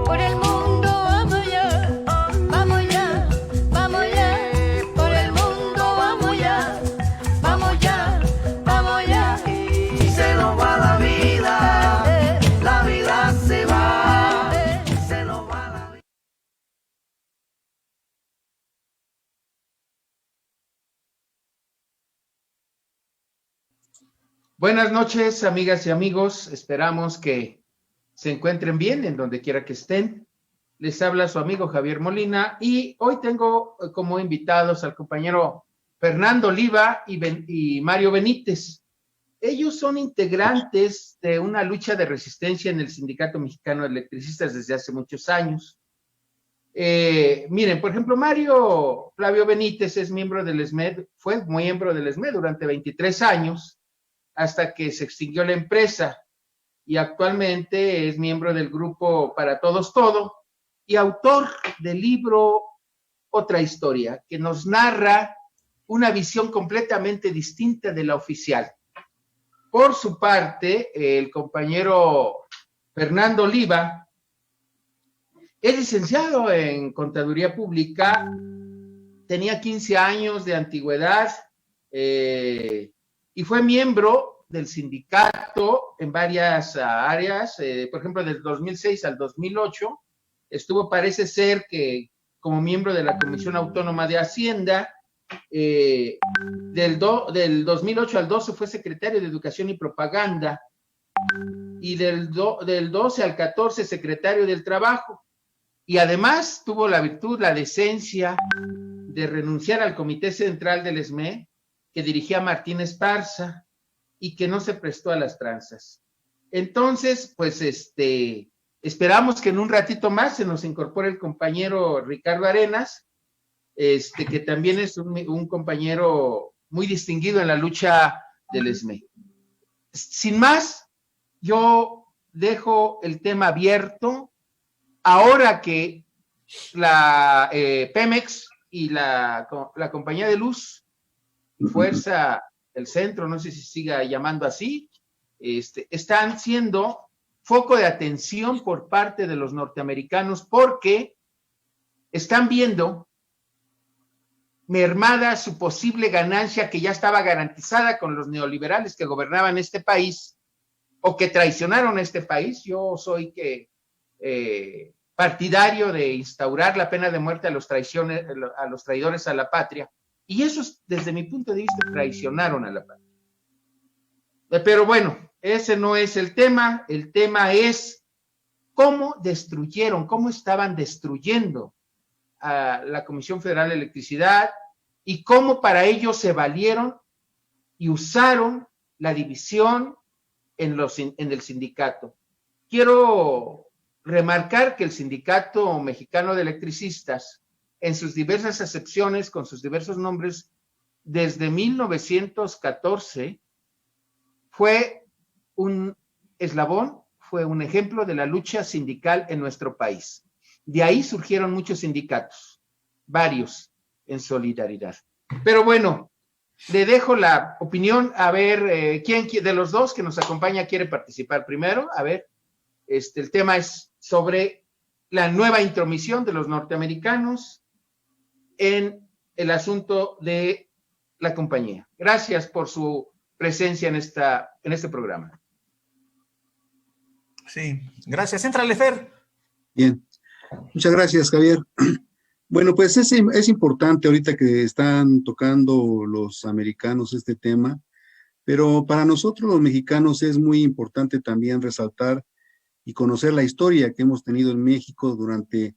por el mundo vamos ya, vamos ya, vamos ya, por el mundo vamos ya, vamos ya, vamos ya. Y se nos va la vida se va, se nos va la vida. Buenas noches, amigas y amigos. Esperamos que se encuentren bien en donde quiera que estén. Les habla su amigo Javier Molina y hoy tengo como invitados al compañero Fernando Oliva y Mario Benítez. Ellos son integrantes de una lucha de resistencia en el Sindicato Mexicano de Electricistas desde hace muchos años. Miren, por ejemplo, Mario Flavio Benítez es miembro del ESMED, fue miembro del ESMED durante 23 años, hasta que se extinguió la empresa, y actualmente es miembro del grupo Para Todos Todo y autor del libro Otra Historia, que nos narra una visión completamente distinta de la oficial. Por su parte, el compañero Fernando Oliva es licenciado en Contaduría Pública, tenía 15 años de antigüedad, y fue miembro del sindicato en varias áreas, por ejemplo, del 2006 al 2008, parece ser que como miembro de la Comisión Autónoma de Hacienda, del 2008 al 12 fue secretario de Educación y Propaganda, y del 12 al 14 secretario del Trabajo, y además tuvo la virtud, la decencia de renunciar al Comité Central del ESME, que dirigía Martín Esparza, y que no se prestó a las tranzas. Entonces, pues, esperamos que en un ratito más se nos incorpore el compañero Ricardo Arenas, que también es un compañero muy distinguido en la lucha del ESME. Sin más, yo dejo el tema abierto. Ahora que la Pemex y la compañía de luz y fuerza del centro, no sé si siga llamando así, están siendo foco de atención por parte de los norteamericanos, porque están viendo mermada su posible ganancia que ya estaba garantizada con los neoliberales que gobernaban este país o que traicionaron a este país. Yo soy partidario de instaurar la pena de muerte a los traidores a la patria, y esos, desde mi punto de vista, traicionaron a la patria. Pero bueno, ese no es el tema es cómo estaban destruyendo a la Comisión Federal de Electricidad, y cómo para ello se valieron y usaron la división en el sindicato. Quiero remarcar que el Sindicato Mexicano de Electricistas, en sus diversas acepciones, con sus diversos nombres, desde 1914, fue un eslabón, fue un ejemplo de la lucha sindical en nuestro país. De ahí surgieron muchos sindicatos, varios en solidaridad. Pero bueno, le dejo la opinión, a ver, ¿quién de los dos que nos acompaña quiere participar primero? A ver, el tema es sobre la nueva intromisión de los norteamericanos en el asunto de la compañía. Gracias por su presencia en este programa. Sí, gracias. Éntrale, Fer. Bien, muchas gracias, Javier. Bueno, pues es importante ahorita que están tocando los americanos este tema, pero para nosotros los mexicanos es muy importante también resaltar y conocer la historia que hemos tenido en México durante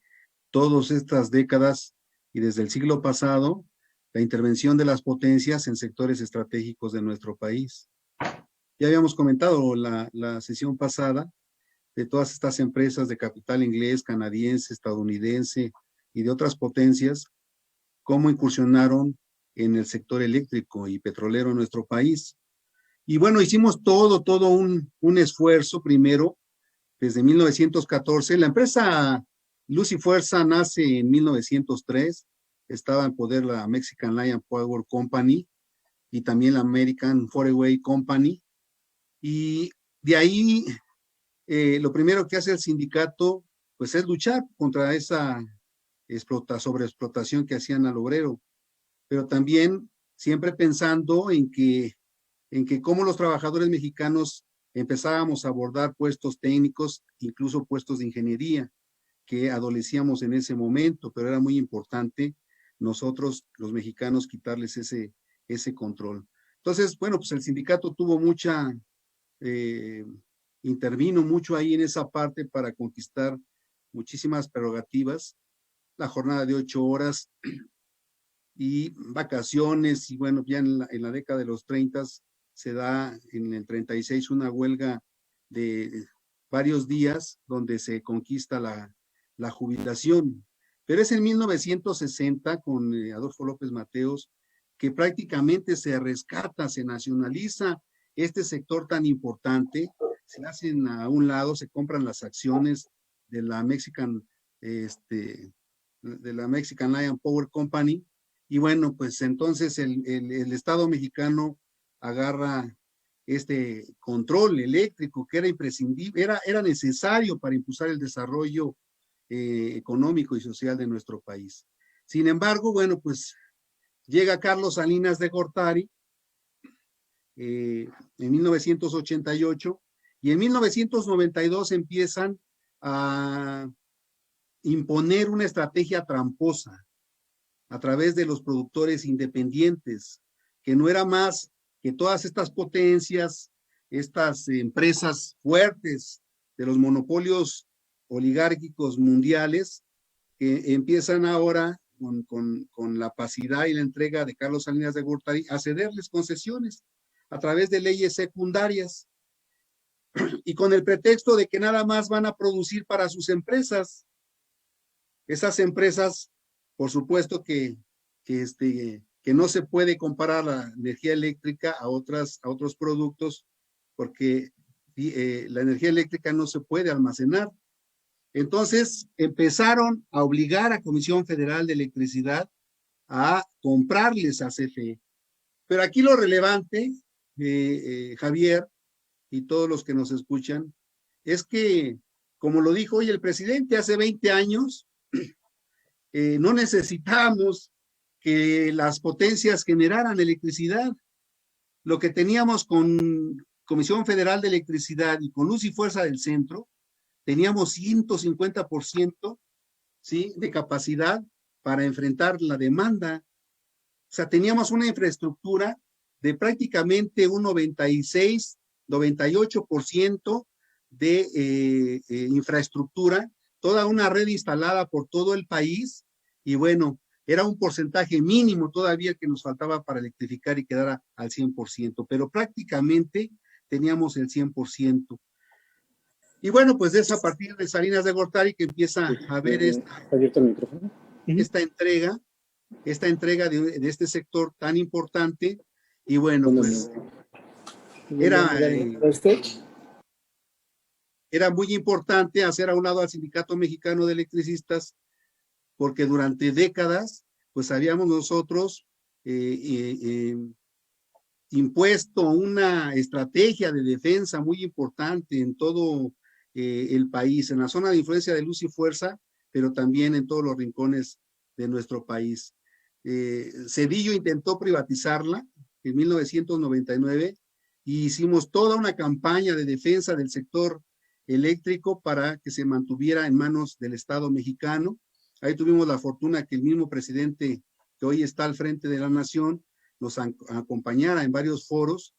todas estas décadas y desde el siglo pasado, la intervención de las potencias en sectores estratégicos de nuestro país. Ya habíamos comentado la sesión pasada de todas estas empresas de capital inglés, canadiense, estadounidense y de otras potencias, cómo incursionaron en el sector eléctrico y petrolero en nuestro país. Y bueno, hicimos todo un esfuerzo primero, desde 1914. La empresa Luz y Fuerza nace en 1903, estaba en poder la Mexican Lion Power Company y también la American Foreway Company, y de ahí lo primero que hace el sindicato pues es luchar contra esa sobreexplotación que hacían al obrero, pero también siempre pensando en que como los trabajadores mexicanos empezábamos a abordar puestos técnicos, incluso puestos de ingeniería, que adolecíamos en ese momento, pero era muy importante nosotros, los mexicanos, quitarles ese control. Entonces, bueno, pues el sindicato tuvo intervino mucho ahí en esa parte para conquistar muchísimas prerrogativas, la jornada de 8 horas y vacaciones, y bueno, ya en la década de los 30 se da en el 36 una huelga de varios días donde se conquista la jubilación. Pero es en 1960 con Adolfo López Mateos que prácticamente se rescata, se nacionaliza este sector tan importante, se hacen a un lado, se compran las acciones de la Mexican Lion Power Company, y bueno, pues entonces el Estado mexicano agarra este control eléctrico que era imprescindible, era necesario para impulsar el desarrollo económico y social de nuestro país. Sin embargo, bueno, pues llega Carlos Salinas de Gortari en 1988 y en 1992 empiezan a imponer una estrategia tramposa a través de los productores independientes, que no era más que todas estas potencias, estas empresas fuertes de los monopolios oligárquicos mundiales, que empiezan ahora con la opacidad y la entrega de Carlos Salinas de Gortari a cederles concesiones a través de leyes secundarias y con el pretexto de que nada más van a producir para sus empresas. Esas empresas, por supuesto que no se puede comparar la energía eléctrica a otros productos, porque la energía eléctrica no se puede almacenar. Entonces empezaron a obligar a Comisión Federal de Electricidad a comprarles a CFE. Pero aquí lo relevante, Javier, y todos los que nos escuchan, es que, como lo dijo hoy el presidente, hace 20 años, no necesitábamos que las potencias generaran electricidad. Lo que teníamos con Comisión Federal de Electricidad y con Luz y Fuerza del Centro, teníamos 150%, ¿sí?, de capacidad para enfrentar la demanda. O sea, teníamos una infraestructura de prácticamente un 96, 98% de infraestructura, toda una red instalada por todo el país, y bueno, era un porcentaje mínimo todavía que nos faltaba para electrificar y quedar al 100%, pero prácticamente teníamos el 100%. Y bueno, pues es a partir de Salinas de Gortari que empieza a haber esta entrega de este sector tan importante, y bueno, pues era muy importante hacer a un lado al Sindicato Mexicano de Electricistas, porque durante décadas, pues habíamos nosotros impuesto una estrategia de defensa muy importante en todo el país, en la zona de influencia de Luz y Fuerza, pero también en todos los rincones de nuestro país. Cedillo intentó privatizarla en 1999 y hicimos toda una campaña de defensa del sector eléctrico para que se mantuviera en manos del Estado mexicano. Ahí tuvimos la fortuna que el mismo presidente que hoy está al frente de la nación nos acompañara en varios foros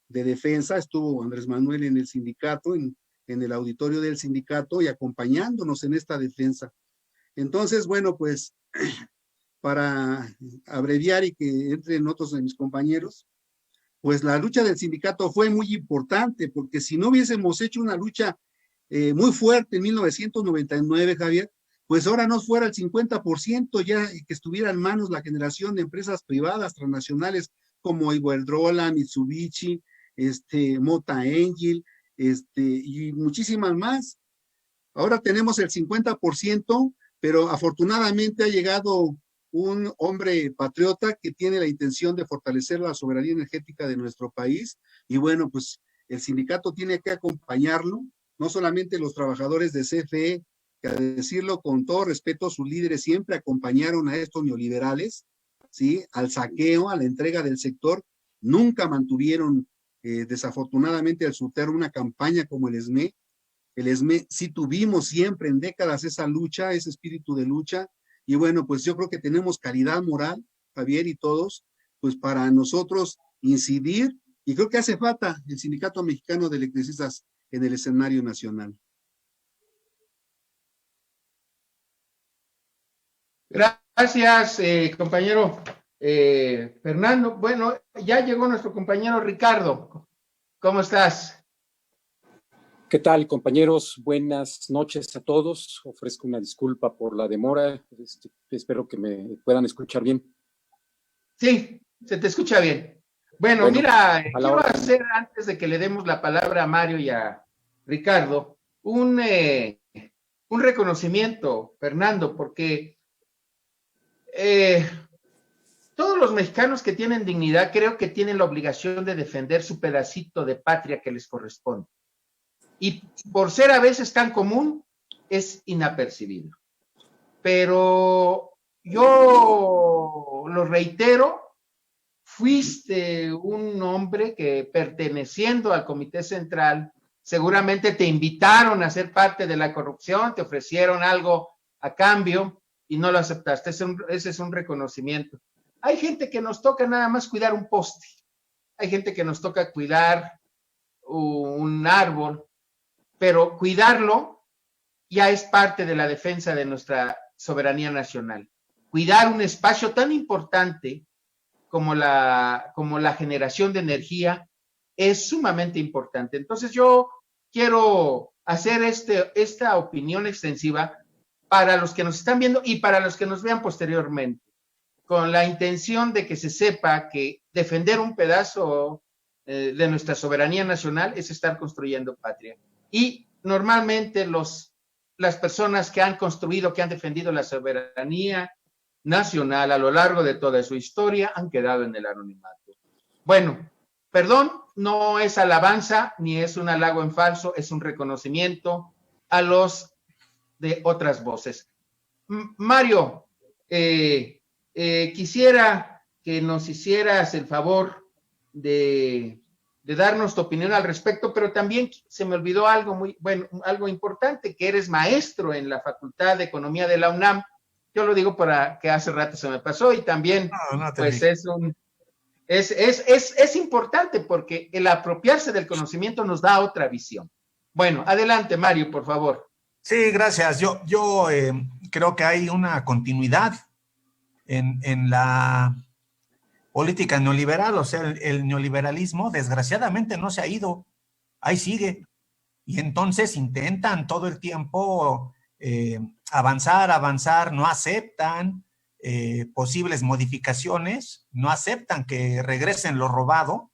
de defensa. Estuvo Andrés Manuel en el sindicato, en el auditorio del sindicato, y acompañándonos en esta defensa. Entonces, bueno, pues para abreviar y que entren otros de mis compañeros, pues la lucha del sindicato fue muy importante, porque si no hubiésemos hecho una lucha muy fuerte en 1999, Javier, pues ahora no fuera el 50% ya que estuviera en manos la generación de empresas privadas transnacionales como Iberdrola, Mitsubishi, Mota Angel, y muchísimas más. Ahora tenemos el 50%, pero afortunadamente ha llegado un hombre patriota que tiene la intención de fortalecer la soberanía energética de nuestro país, y bueno, pues el sindicato tiene que acompañarlo, no solamente los trabajadores de CFE que, a decirlo con todo respeto, sus líderes siempre acompañaron a estos neoliberales, ¿sí? Al saqueo, a la entrega del sector, nunca mantuvieron, desafortunadamente, al Suter una campaña como el ESME. El ESME sí tuvimos siempre en décadas esa lucha, ese espíritu de lucha, y bueno, pues yo creo que tenemos calidad moral, Javier y todos, pues para nosotros incidir, y creo que hace falta el Sindicato Mexicano de Electricistas en el escenario nacional. Gracias, compañero Fernando. Bueno, ya llegó nuestro compañero Ricardo. ¿Cómo estás? ¿Qué tal, compañeros? Buenas noches a todos. Ofrezco una disculpa por la demora. Espero que me puedan escuchar bien. Sí, se te escucha bien. Bueno, mira, quiero hacer, antes de que le demos la palabra a Mario y a Ricardo, un reconocimiento, Fernando, porque todos los mexicanos que tienen dignidad creo que tienen la obligación de defender su pedacito de patria que les corresponde. Y por ser a veces tan común, es inapercibido. Pero yo lo reitero, fuiste un hombre que, perteneciendo al Comité Central, seguramente te invitaron a ser parte de la corrupción, te ofrecieron algo a cambio y no lo aceptaste. Ese es un reconocimiento. Hay gente que nos toca nada más cuidar un poste, hay gente que nos toca cuidar un árbol, pero cuidarlo ya es parte de la defensa de nuestra soberanía nacional. Cuidar un espacio tan importante como la generación de energía es sumamente importante. Entonces yo quiero hacer esta opinión extensiva para los que nos están viendo y para los que nos vean posteriormente, con la intención de que se sepa que defender un pedazo de nuestra soberanía nacional es estar construyendo patria. Y normalmente las personas que han construido, que han defendido la soberanía nacional a lo largo de toda su historia han quedado en el anonimato. Bueno, perdón, no es alabanza ni es un halago en falso, es un reconocimiento a los de otras voces. Mario, quisiera que nos hicieras el favor de darnos tu opinión al respecto, pero también se me olvidó algo algo importante, que eres maestro en la Facultad de Economía de la UNAM. Yo lo digo para que hace rato se me pasó, y también pues es importante porque el apropiarse del conocimiento nos da otra visión. Bueno, adelante, Mario, por favor. Sí, gracias. Yo creo que hay una continuidad en la política neoliberal, o sea, el neoliberalismo desgraciadamente no se ha ido, ahí sigue, y entonces intentan todo el tiempo avanzar, no aceptan posibles modificaciones, no aceptan que regresen lo robado,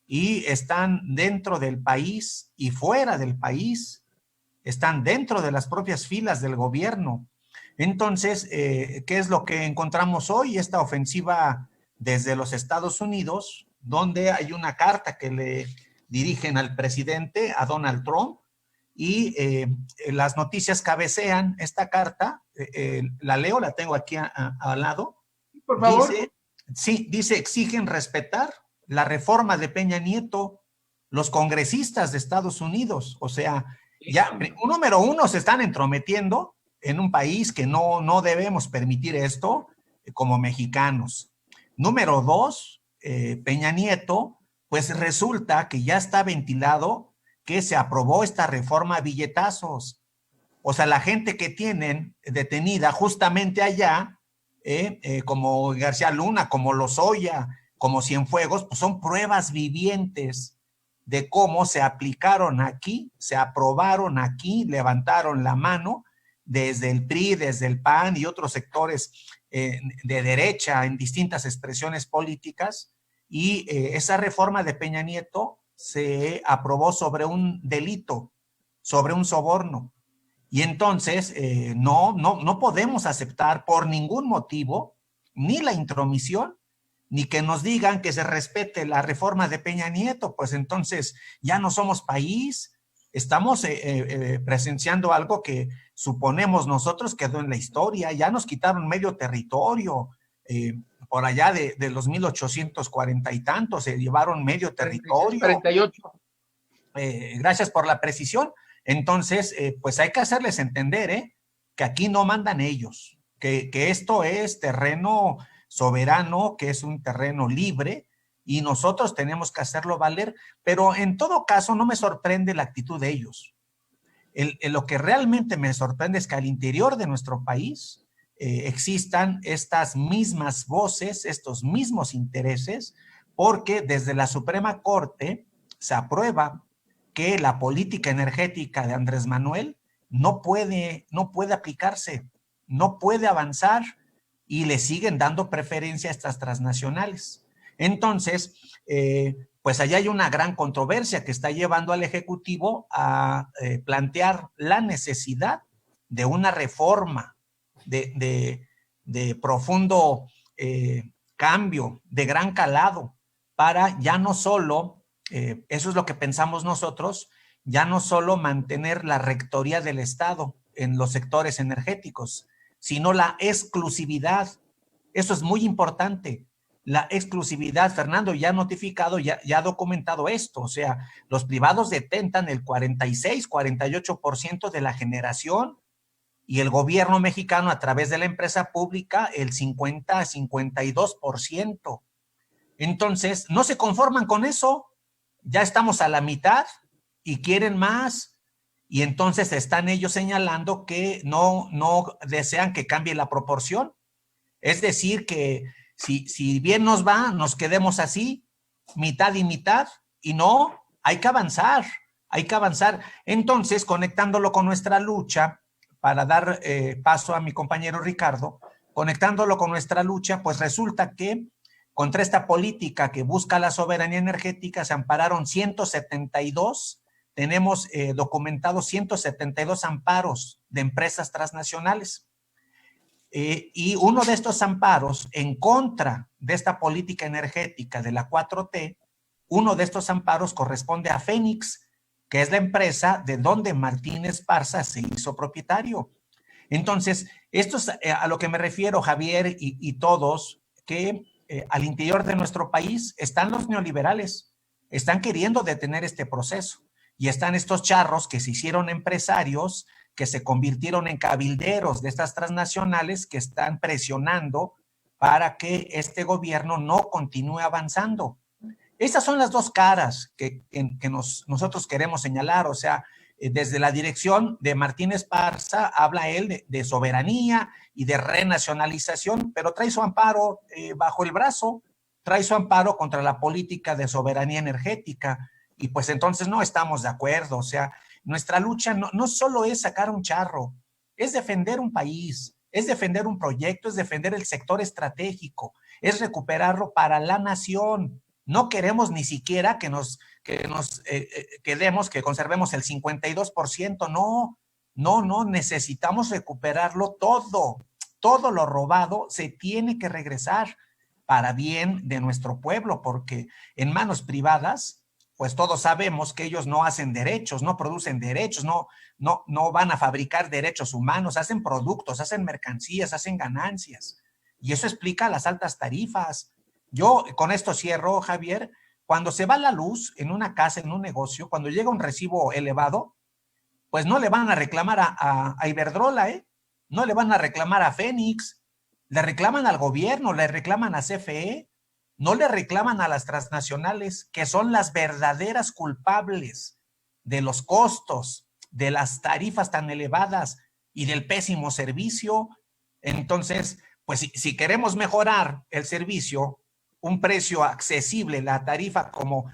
y están dentro del país y fuera del país, están dentro de las propias filas del gobierno. Entonces, ¿qué es lo que encontramos hoy? Esta ofensiva desde los Estados Unidos, donde hay una carta que le dirigen al presidente, a Donald Trump, y las noticias cabecean esta carta. La leo, la tengo aquí al lado. Por favor. Dice, exigen respetar la reforma de Peña Nieto los congresistas de Estados Unidos. O sea, ya, número uno, se están entrometiendo en un país que no debemos permitir esto como mexicanos. Número dos, Peña Nieto, pues resulta que ya está ventilado que se aprobó esta reforma a billetazos. O sea, la gente que tienen detenida justamente allá, como García Luna, como Lozoya, como Cienfuegos, pues son pruebas vivientes de cómo se aplicaron aquí, se aprobaron aquí, levantaron la mano desde el PRI, desde el PAN y otros sectores de derecha en distintas expresiones políticas, y esa reforma de Peña Nieto se aprobó sobre un delito, sobre un soborno. Y entonces no podemos aceptar por ningún motivo ni la intromisión, ni que nos digan que se respete la reforma de Peña Nieto. Pues entonces ya no somos país, estamos presenciando algo que suponemos nosotros quedó en la historia. Ya nos quitaron medio territorio. Por allá de los 1840 y tantos se llevaron medio territorio. 48. Gracias por la precisión. Entonces, pues hay que hacerles entender que aquí no mandan ellos, que esto es terreno soberano, que es un terreno libre, y nosotros tenemos que hacerlo valer, pero en todo caso no me sorprende la actitud de ellos. Lo que realmente me sorprende es que al interior de nuestro país existan estas mismas voces, estos mismos intereses, porque desde la Suprema Corte se aprueba que la política energética de Andrés Manuel no puede aplicarse, no puede avanzar, y le siguen dando preferencia a estas transnacionales. Entonces, pues allá hay una gran controversia que está llevando al Ejecutivo a plantear la necesidad de una reforma de profundo cambio, de gran calado, para ya no solo, eso es lo que pensamos nosotros, ya no solo mantener la rectoría del Estado en los sectores energéticos, sino la exclusividad. Eso es muy importante. La exclusividad, Fernando ya ha notificado, ya ha documentado esto, o sea, los privados detentan el 46, 48% de la generación y el gobierno mexicano a través de la empresa pública el 50, 52%. Entonces, no se conforman con eso, ya estamos a la mitad y quieren más, y entonces están ellos señalando que no desean que cambie la proporción. Es decir, que si bien nos va, nos quedemos así, mitad y mitad, y no, hay que avanzar, hay que avanzar. Entonces, conectándolo con nuestra lucha, para dar paso a mi compañero Ricardo, conectándolo con nuestra lucha, pues resulta que contra esta política que busca la soberanía energética se ampararon 172, tenemos documentados 172 amparos de empresas transnacionales. Y uno de estos amparos en contra de esta política energética de la 4T, uno de estos amparos corresponde a Fénix, que es la empresa de donde Martín Esparza se hizo propietario. Entonces, esto es a lo que me refiero, Javier, y todos, que al interior de nuestro país están los neoliberales, están queriendo detener este proceso, y están estos charros que se hicieron empresarios, que se convirtieron en cabilderos de estas transnacionales, que están presionando para que este gobierno no continúe avanzando. Esas son las dos caras que nosotros queremos señalar. O sea, desde la dirección de Martín Esparza habla él de soberanía y de renacionalización, pero trae su amparo bajo el brazo, trae su amparo contra la política de soberanía energética, y pues entonces no estamos de acuerdo. O sea, nuestra lucha no solo es sacar un charro, es defender un país, es defender un proyecto, es defender el sector estratégico, es recuperarlo para la nación. No queremos ni siquiera que conservemos el 52%, no, necesitamos recuperarlo todo lo robado se tiene que regresar para bien de nuestro pueblo, porque en manos privadas, pues todos sabemos que ellos no hacen derechos, no producen derechos, no van a fabricar derechos humanos, hacen productos, hacen mercancías, hacen ganancias, y eso explica las altas tarifas. Yo con esto cierro, Javier. Cuando se va la luz en una casa, en un negocio, cuando llega un recibo elevado, pues no le van a reclamar a Iberdrola, no le van a reclamar a Fénix, le reclaman al gobierno, le reclaman a CFE, no le reclaman a las transnacionales, que son las verdaderas culpables de los costos, de las tarifas tan elevadas y del pésimo servicio. Entonces, pues si queremos mejorar el servicio, un precio accesible, la tarifa como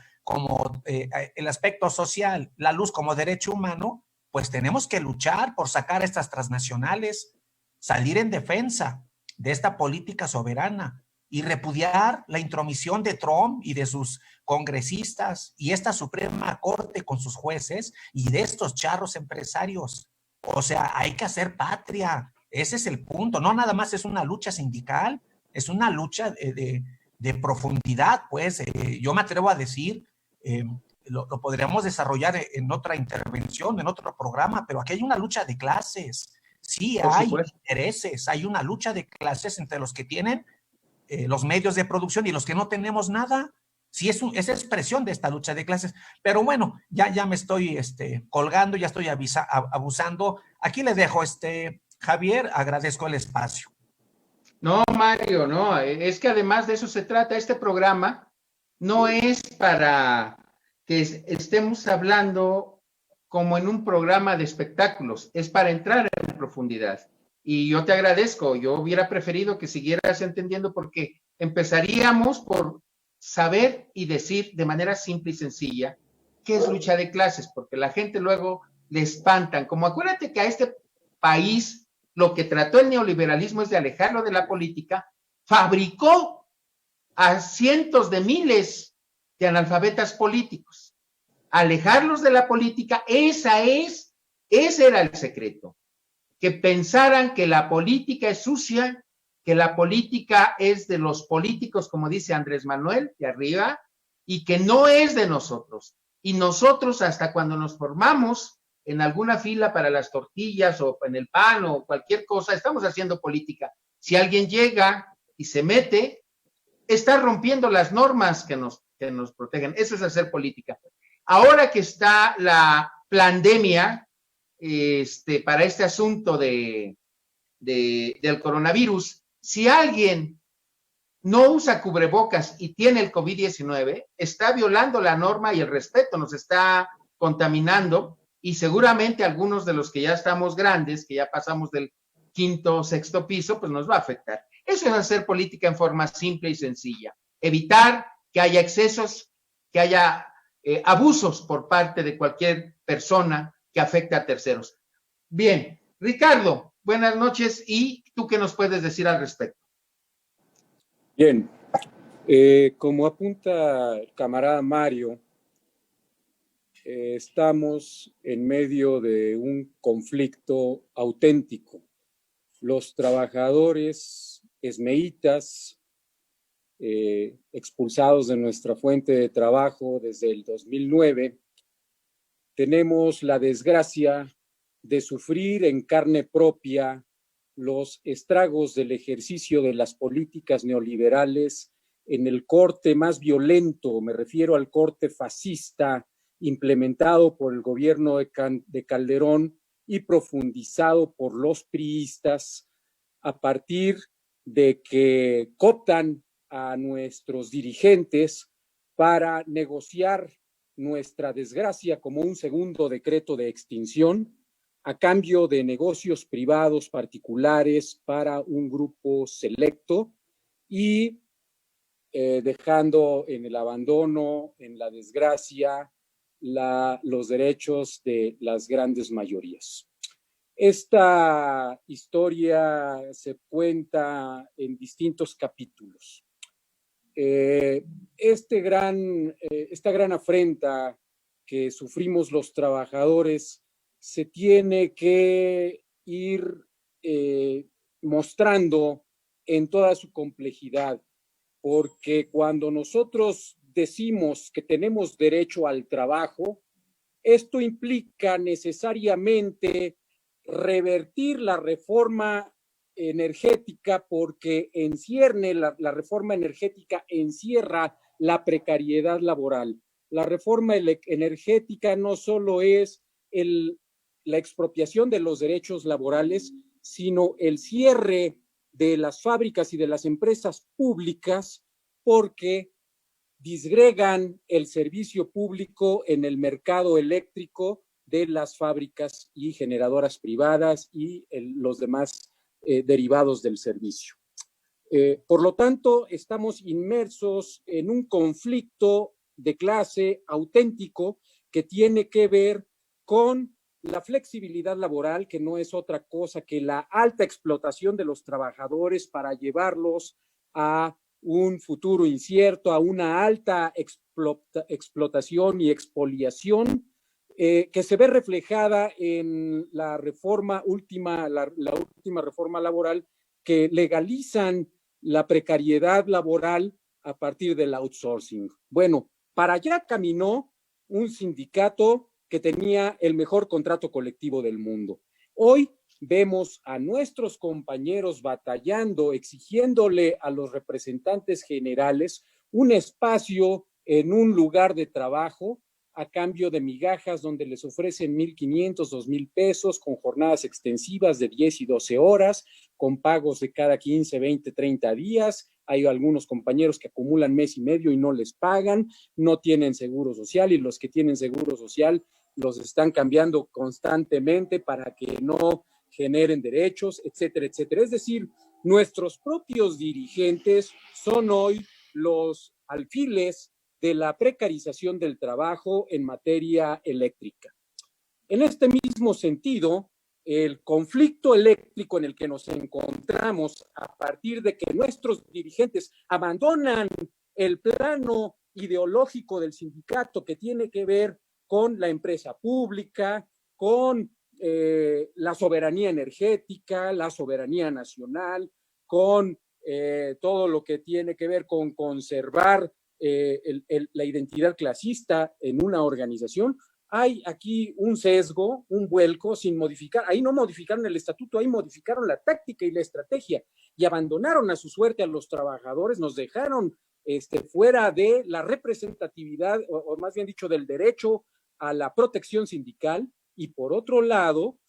el aspecto social, la luz como derecho humano, pues tenemos que luchar por sacar a estas transnacionales, salir en defensa de esta política soberana y repudiar la intromisión de Trump y de sus congresistas y esta Suprema Corte con sus jueces y de estos charros empresarios. O sea, hay que hacer patria. Ese es el punto. No nada más es una lucha sindical, es una lucha de profundidad, pues. Yo me atrevo a decir lo podríamos desarrollar en otra intervención, en otro programa, pero aquí hay una lucha de clases. Sí, hay intereses, hay una lucha de clases entre los que tienen los medios de producción y los que no tenemos nada. Sí, es expresión de esta lucha de clases. Pero bueno, ya me estoy colgando, ya estoy abusando. Aquí le dejo, Javier, agradezco el espacio. No, Mario, no, es que además de eso se trata. Este programa no es para que estemos hablando como en un programa de espectáculos, es para entrar en profundidad. Y yo te agradezco, yo hubiera preferido que siguieras entendiendo, porque empezaríamos por saber y decir de manera simple y sencilla qué es lucha de clases, porque la gente luego le espantan. Como acuérdate que a este país lo que trató el neoliberalismo es de alejarlo de la política, fabricó a cientos de miles de analfabetas políticos. Alejarlos de la política, ese era el secreto. Que pensaran que la política es sucia, que la política es de los políticos, como dice Andrés Manuel, de arriba, y que no es de nosotros. Y nosotros, hasta cuando nos formamos en alguna fila para las tortillas o en el pan o cualquier cosa, estamos haciendo política. Si alguien llega y se mete, está rompiendo las normas que nos protegen. Eso es hacer política. Ahora que está la pandemia, para este asunto del coronavirus, si alguien no usa cubrebocas y tiene el COVID-19, está violando la norma y el respeto, nos está contaminando, y seguramente algunos de los que ya estamos grandes, que ya pasamos del 5º o 6º piso, pues nos va a afectar. Eso es hacer política en forma simple y sencilla. Evitar que haya excesos, que haya abusos por parte de cualquier persona que afecta a terceros. Bien, Ricardo, buenas noches. ¿Y tú qué nos puedes decir al respecto? Bien, como apunta el camarada Mario, estamos en medio de un conflicto auténtico. Los trabajadores esmeitas, expulsados de nuestra fuente de trabajo desde el 2009, tenemos la desgracia de sufrir en carne propia los estragos del ejercicio de las políticas neoliberales en el corte más violento, me refiero al corte fascista implementado por el gobierno de Calderón y profundizado por los priistas a partir de que cooptan a nuestros dirigentes para negociar nuestra desgracia como un segundo decreto de extinción a cambio de negocios privados particulares para un grupo selecto y dejando en el abandono, en la desgracia, los derechos de las grandes mayorías. Esta historia se cuenta en distintos capítulos. Esta gran afrenta que sufrimos los trabajadores se tiene que ir mostrando en toda su complejidad, porque cuando nosotros decimos que tenemos derecho al trabajo, esto implica necesariamente revertir la reforma energética, porque la reforma energética encierra la precariedad laboral. La reforma energética no solo es la expropiación de los derechos laborales, sino el cierre de las fábricas y de las empresas públicas, porque disgregan el servicio público en el mercado eléctrico de las fábricas y generadoras privadas y los demás derivados del servicio. Por lo tanto, estamos inmersos en un conflicto de clase auténtico que tiene que ver con la flexibilidad laboral, que no es otra cosa que la alta explotación de los trabajadores para llevarlos a un futuro incierto, a una alta explotación y expoliación, que se ve reflejada en la última reforma laboral, que legalizan la precariedad laboral a partir del outsourcing. Bueno, para allá caminó un sindicato que tenía el mejor contrato colectivo del mundo. Hoy vemos a nuestros compañeros batallando, exigiéndole a los representantes generales un espacio en un lugar de trabajo a cambio de migajas donde les ofrecen 1,500, 2,000 pesos, con jornadas extensivas de 10 y 12 horas, con pagos de cada 15, 20, 30 días. Hay algunos compañeros que acumulan mes y medio y no les pagan, no tienen seguro social, y los que tienen seguro social los están cambiando constantemente para que no generen derechos, etcétera, etcétera. Es decir, nuestros propios dirigentes son hoy los alfiles de la precarización del trabajo en materia eléctrica. En este mismo sentido, el conflicto eléctrico en el que nos encontramos a partir de que nuestros dirigentes abandonan el plano ideológico del sindicato que tiene que ver con la empresa pública, con la soberanía energética, la soberanía nacional, con todo lo que tiene que ver con conservar la identidad clasista en una organización. Hay aquí un sesgo, un vuelco sin modificar. Ahí no modificaron el estatuto, ahí modificaron la táctica y la estrategia y abandonaron a su suerte a los trabajadores, nos dejaron fuera de la representatividad, o más bien dicho, del derecho a la protección sindical, y por otro lado,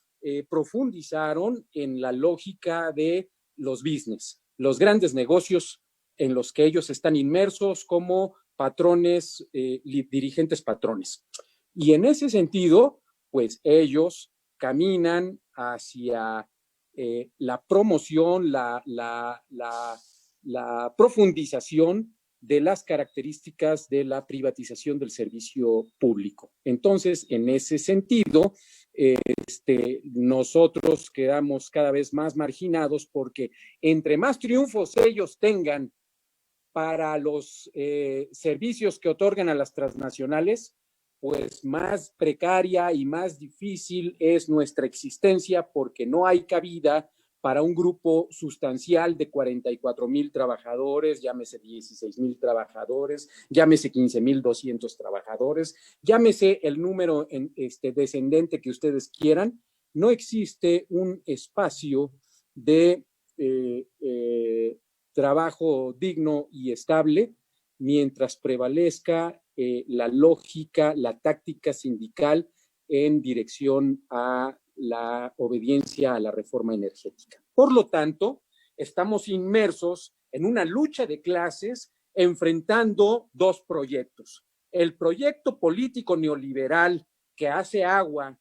profundizaron en la lógica de los business, los grandes negocios en los que ellos están inmersos como patrones, dirigentes patrones. Y en ese sentido, pues ellos caminan hacia la promoción, la profundización de las características de la privatización del servicio público. Entonces, en ese sentido, nosotros quedamos cada vez más marginados porque entre más triunfos ellos tengan para los servicios que otorgan a las transnacionales, pues más precaria y más difícil es nuestra existencia, porque no hay cabida para un grupo sustancial de 44,000 trabajadores, llámese 16,000 trabajadores, llámese 15,200 trabajadores, llámese el número descendente que ustedes quieran. No existe un espacio de trabajo digno y estable mientras prevalezca la lógica, la táctica sindical en dirección a la obediencia a la reforma energética. Por lo tanto, estamos inmersos en una lucha de clases enfrentando dos proyectos. El proyecto político neoliberal que hace agua,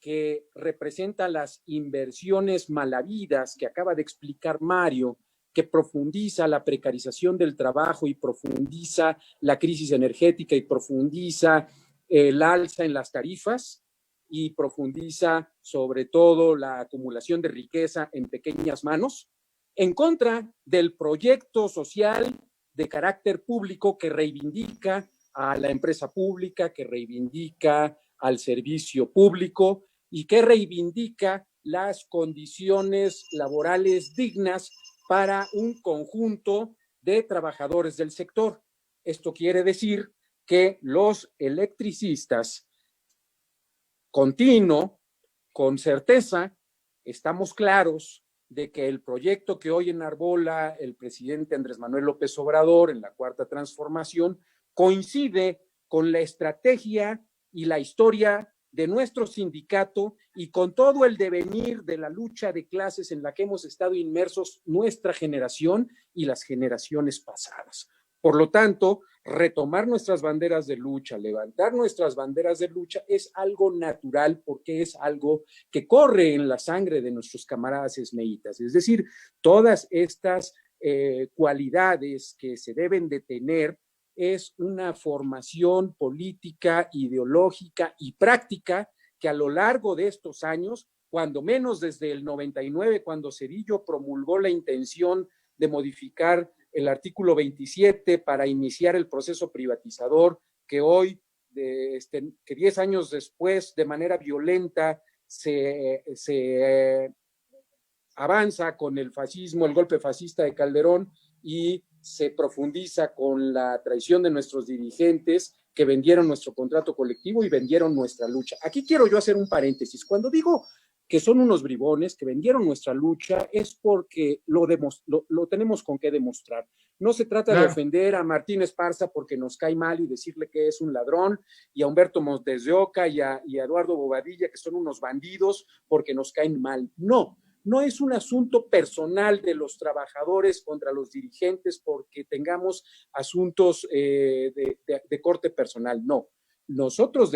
que representa las inversiones malavidas que acaba de explicar Mario, que profundiza la precarización del trabajo y profundiza la crisis energética y profundiza el alza en las tarifas y profundiza sobre todo la acumulación de riqueza en pequeñas manos, en contra del proyecto social de carácter público que reivindica a la empresa pública, que reivindica al servicio público y que reivindica las condiciones laborales dignas para un conjunto de trabajadores del sector. Esto quiere decir que los electricistas, con certeza, estamos claros de que el proyecto que hoy enarbola el presidente Andrés Manuel López Obrador en la Cuarta Transformación coincide con la estrategia y la historia de nuestro sindicato y con todo el devenir de la lucha de clases en la que hemos estado inmersos nuestra generación y las generaciones pasadas. Por lo tanto, retomar nuestras banderas de lucha, levantar nuestras banderas de lucha es algo natural porque es algo que corre en la sangre de nuestros camaradas esmeitas. Es decir, todas estas cualidades que se deben de tener es una formación política, ideológica y práctica que a lo largo de estos años, cuando menos desde el 99, cuando Zedillo promulgó la intención de modificar el artículo 27 para iniciar el proceso privatizador, que hoy, que 10 años después, de manera violenta, se avanza con el fascismo, el golpe fascista de Calderón, y se profundiza con la traición de nuestros dirigentes, que vendieron nuestro contrato colectivo y vendieron nuestra lucha. Aquí quiero yo hacer un paréntesis. Cuando digo que son unos bribones, que vendieron nuestra lucha, es porque lo tenemos con qué demostrar. No se trata de ofender a Martín Esparza porque nos cae mal y decirle que es un ladrón, y a Humberto Montes de Oca y a Eduardo Bobadilla que son unos bandidos porque nos caen mal. No, no es un asunto personal de los trabajadores contra los dirigentes porque tengamos asuntos de corte personal. No, nosotros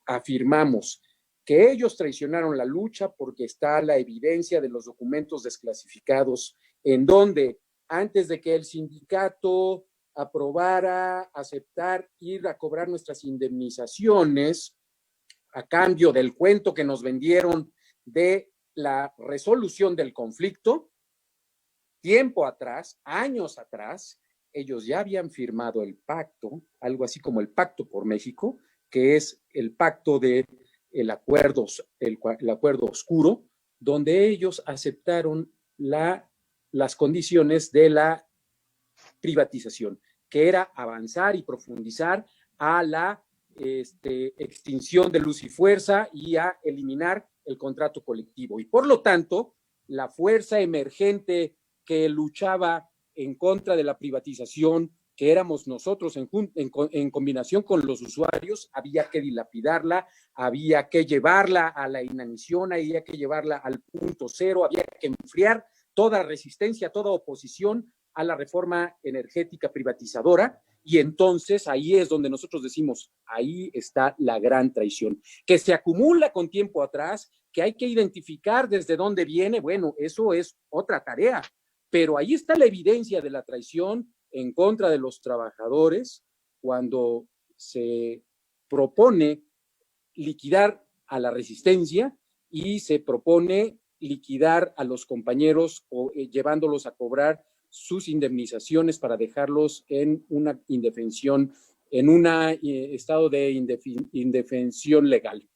afirmamos que ellos traicionaron la lucha porque está la evidencia de los documentos desclasificados en donde antes de que el sindicato aprobara aceptar ir a cobrar nuestras indemnizaciones a cambio del cuento que nos vendieron de la resolución del conflicto, tiempo atrás, años atrás, ellos ya habían firmado el pacto, algo así como el Pacto por México, que es el pacto de el acuerdo oscuro, donde ellos aceptaron las condiciones de la privatización, que era avanzar y profundizar a la extinción de Luz y Fuerza y a eliminar el contrato colectivo. Y por lo tanto, la fuerza emergente que luchaba en contra de la privatización, que éramos nosotros en combinación con los usuarios, había que dilapidarla, había que llevarla a la inanición, había que llevarla al punto cero, había que enfriar toda resistencia, toda oposición a la reforma energética privatizadora, y entonces ahí es donde nosotros decimos, ahí está la gran traición, que se acumula con tiempo atrás, que hay que identificar desde dónde viene, bueno, eso es otra tarea, pero ahí está la evidencia de la traición en contra de los trabajadores cuando se propone liquidar a la resistencia y se propone liquidar a los compañeros llevándolos a cobrar sus indemnizaciones para dejarlos en una indefensión, en un estado de indefensión legal.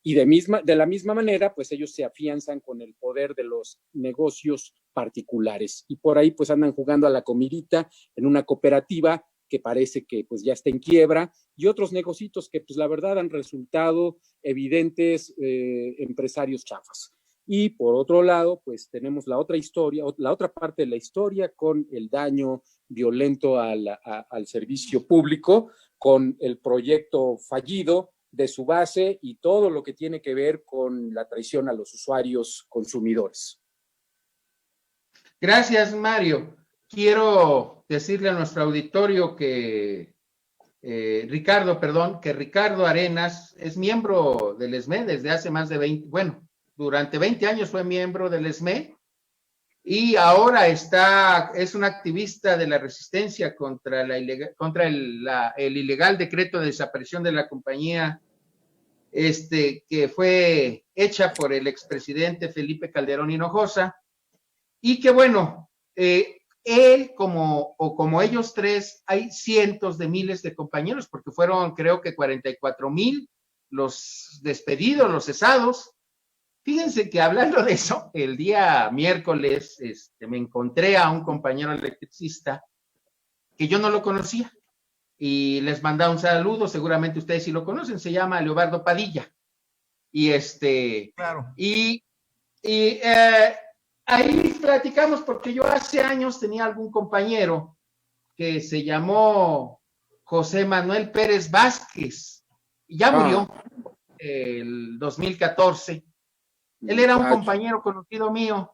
Y de la misma manera, pues ellos se afianzan con el poder de los negocios particulares. Y por ahí pues andan jugando a la comidita en una cooperativa que parece que pues ya está en quiebra, y otros negocios que pues la verdad han resultado evidentes empresarios chafas. Y por otro lado, pues tenemos la otra historia, la otra parte de la historia con el daño violento al servicio público, con el proyecto fallido de su base y todo lo que tiene que ver con la traición a los usuarios consumidores. Gracias, Mario. Quiero decirle a nuestro auditorio que Ricardo Arenas es miembro del ESME desde hace más de 20, bueno, durante 20 años fue miembro del ESME y ahora es un activista de la resistencia contra el ilegal decreto de desaparición de la compañía que fue hecha por el expresidente Felipe Calderón Hinojosa, y que bueno, él como ellos tres, hay cientos de miles de compañeros, porque fueron creo que 44,000 los despedidos, los cesados. Fíjense que hablando de eso, el día miércoles me encontré a un compañero electricista que yo no lo conocía y les mandaba un saludo, seguramente ustedes sí lo conocen, se llama Leobardo Padilla. Y claro. Y ahí platicamos porque yo hace años tenía algún compañero que se llamó José Manuel Pérez Vázquez, y ya murió el 2014. Él era un compañero conocido mío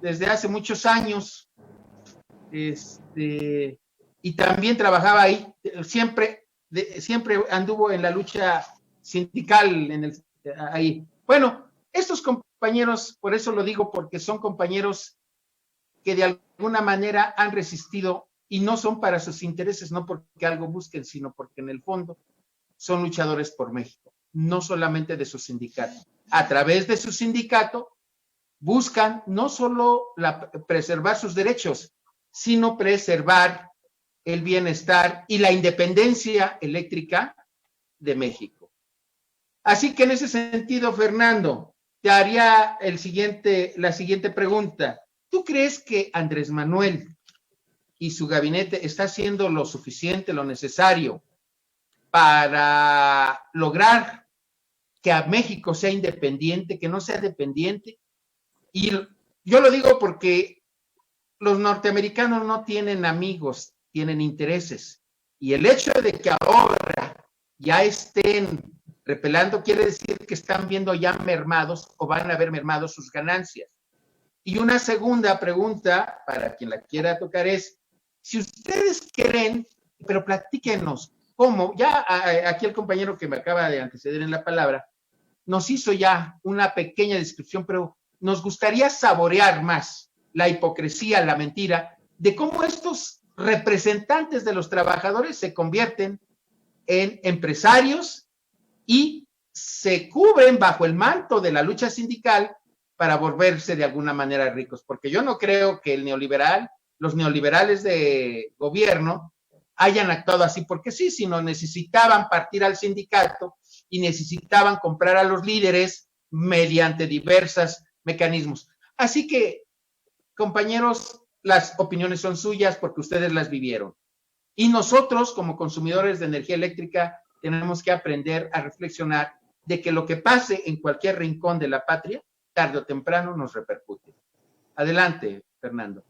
desde hace muchos años, y también trabajaba ahí, siempre anduvo en la lucha sindical ahí. Bueno, estos compañeros, por eso lo digo, porque son compañeros que de alguna manera han resistido y no son para sus intereses, no porque algo busquen, sino porque en el fondo son luchadores por México, no solamente de su sindicato. A través de su sindicato buscan no solo preservar sus derechos, sino preservar el bienestar y la independencia eléctrica de México. Así que en ese sentido, Fernando, te haría la siguiente pregunta. ¿Tú crees que Andrés Manuel y su gabinete está haciendo lo suficiente, lo necesario para lograr que a México sea independiente, que no sea dependiente. Y yo lo digo porque los norteamericanos no tienen amigos, tienen intereses. Y el hecho de que ahora ya estén repelando quiere decir que están viendo ya mermados o van a ver mermados sus ganancias. Y una segunda pregunta, para quien la quiera tocar, es, si ustedes creen, pero platíquenos, ¿cómo? Ya aquí el compañero que me acaba de anteceder en la palabra, nos hizo ya una pequeña descripción, pero nos gustaría saborear más la hipocresía, la mentira, de cómo estos representantes de los trabajadores se convierten en empresarios y se cubren bajo el manto de la lucha sindical para volverse de alguna manera ricos, porque yo no creo que los neoliberales de gobierno hayan actuado así porque sí, sino necesitaban partir al sindicato y necesitaban comprar a los líderes mediante diversos mecanismos. Así que, compañeros, las opiniones son suyas porque ustedes las vivieron. Y nosotros, como consumidores de energía eléctrica, tenemos que aprender a reflexionar de que lo que pase en cualquier rincón de la patria, tarde o temprano nos repercute. Adelante, Fernando.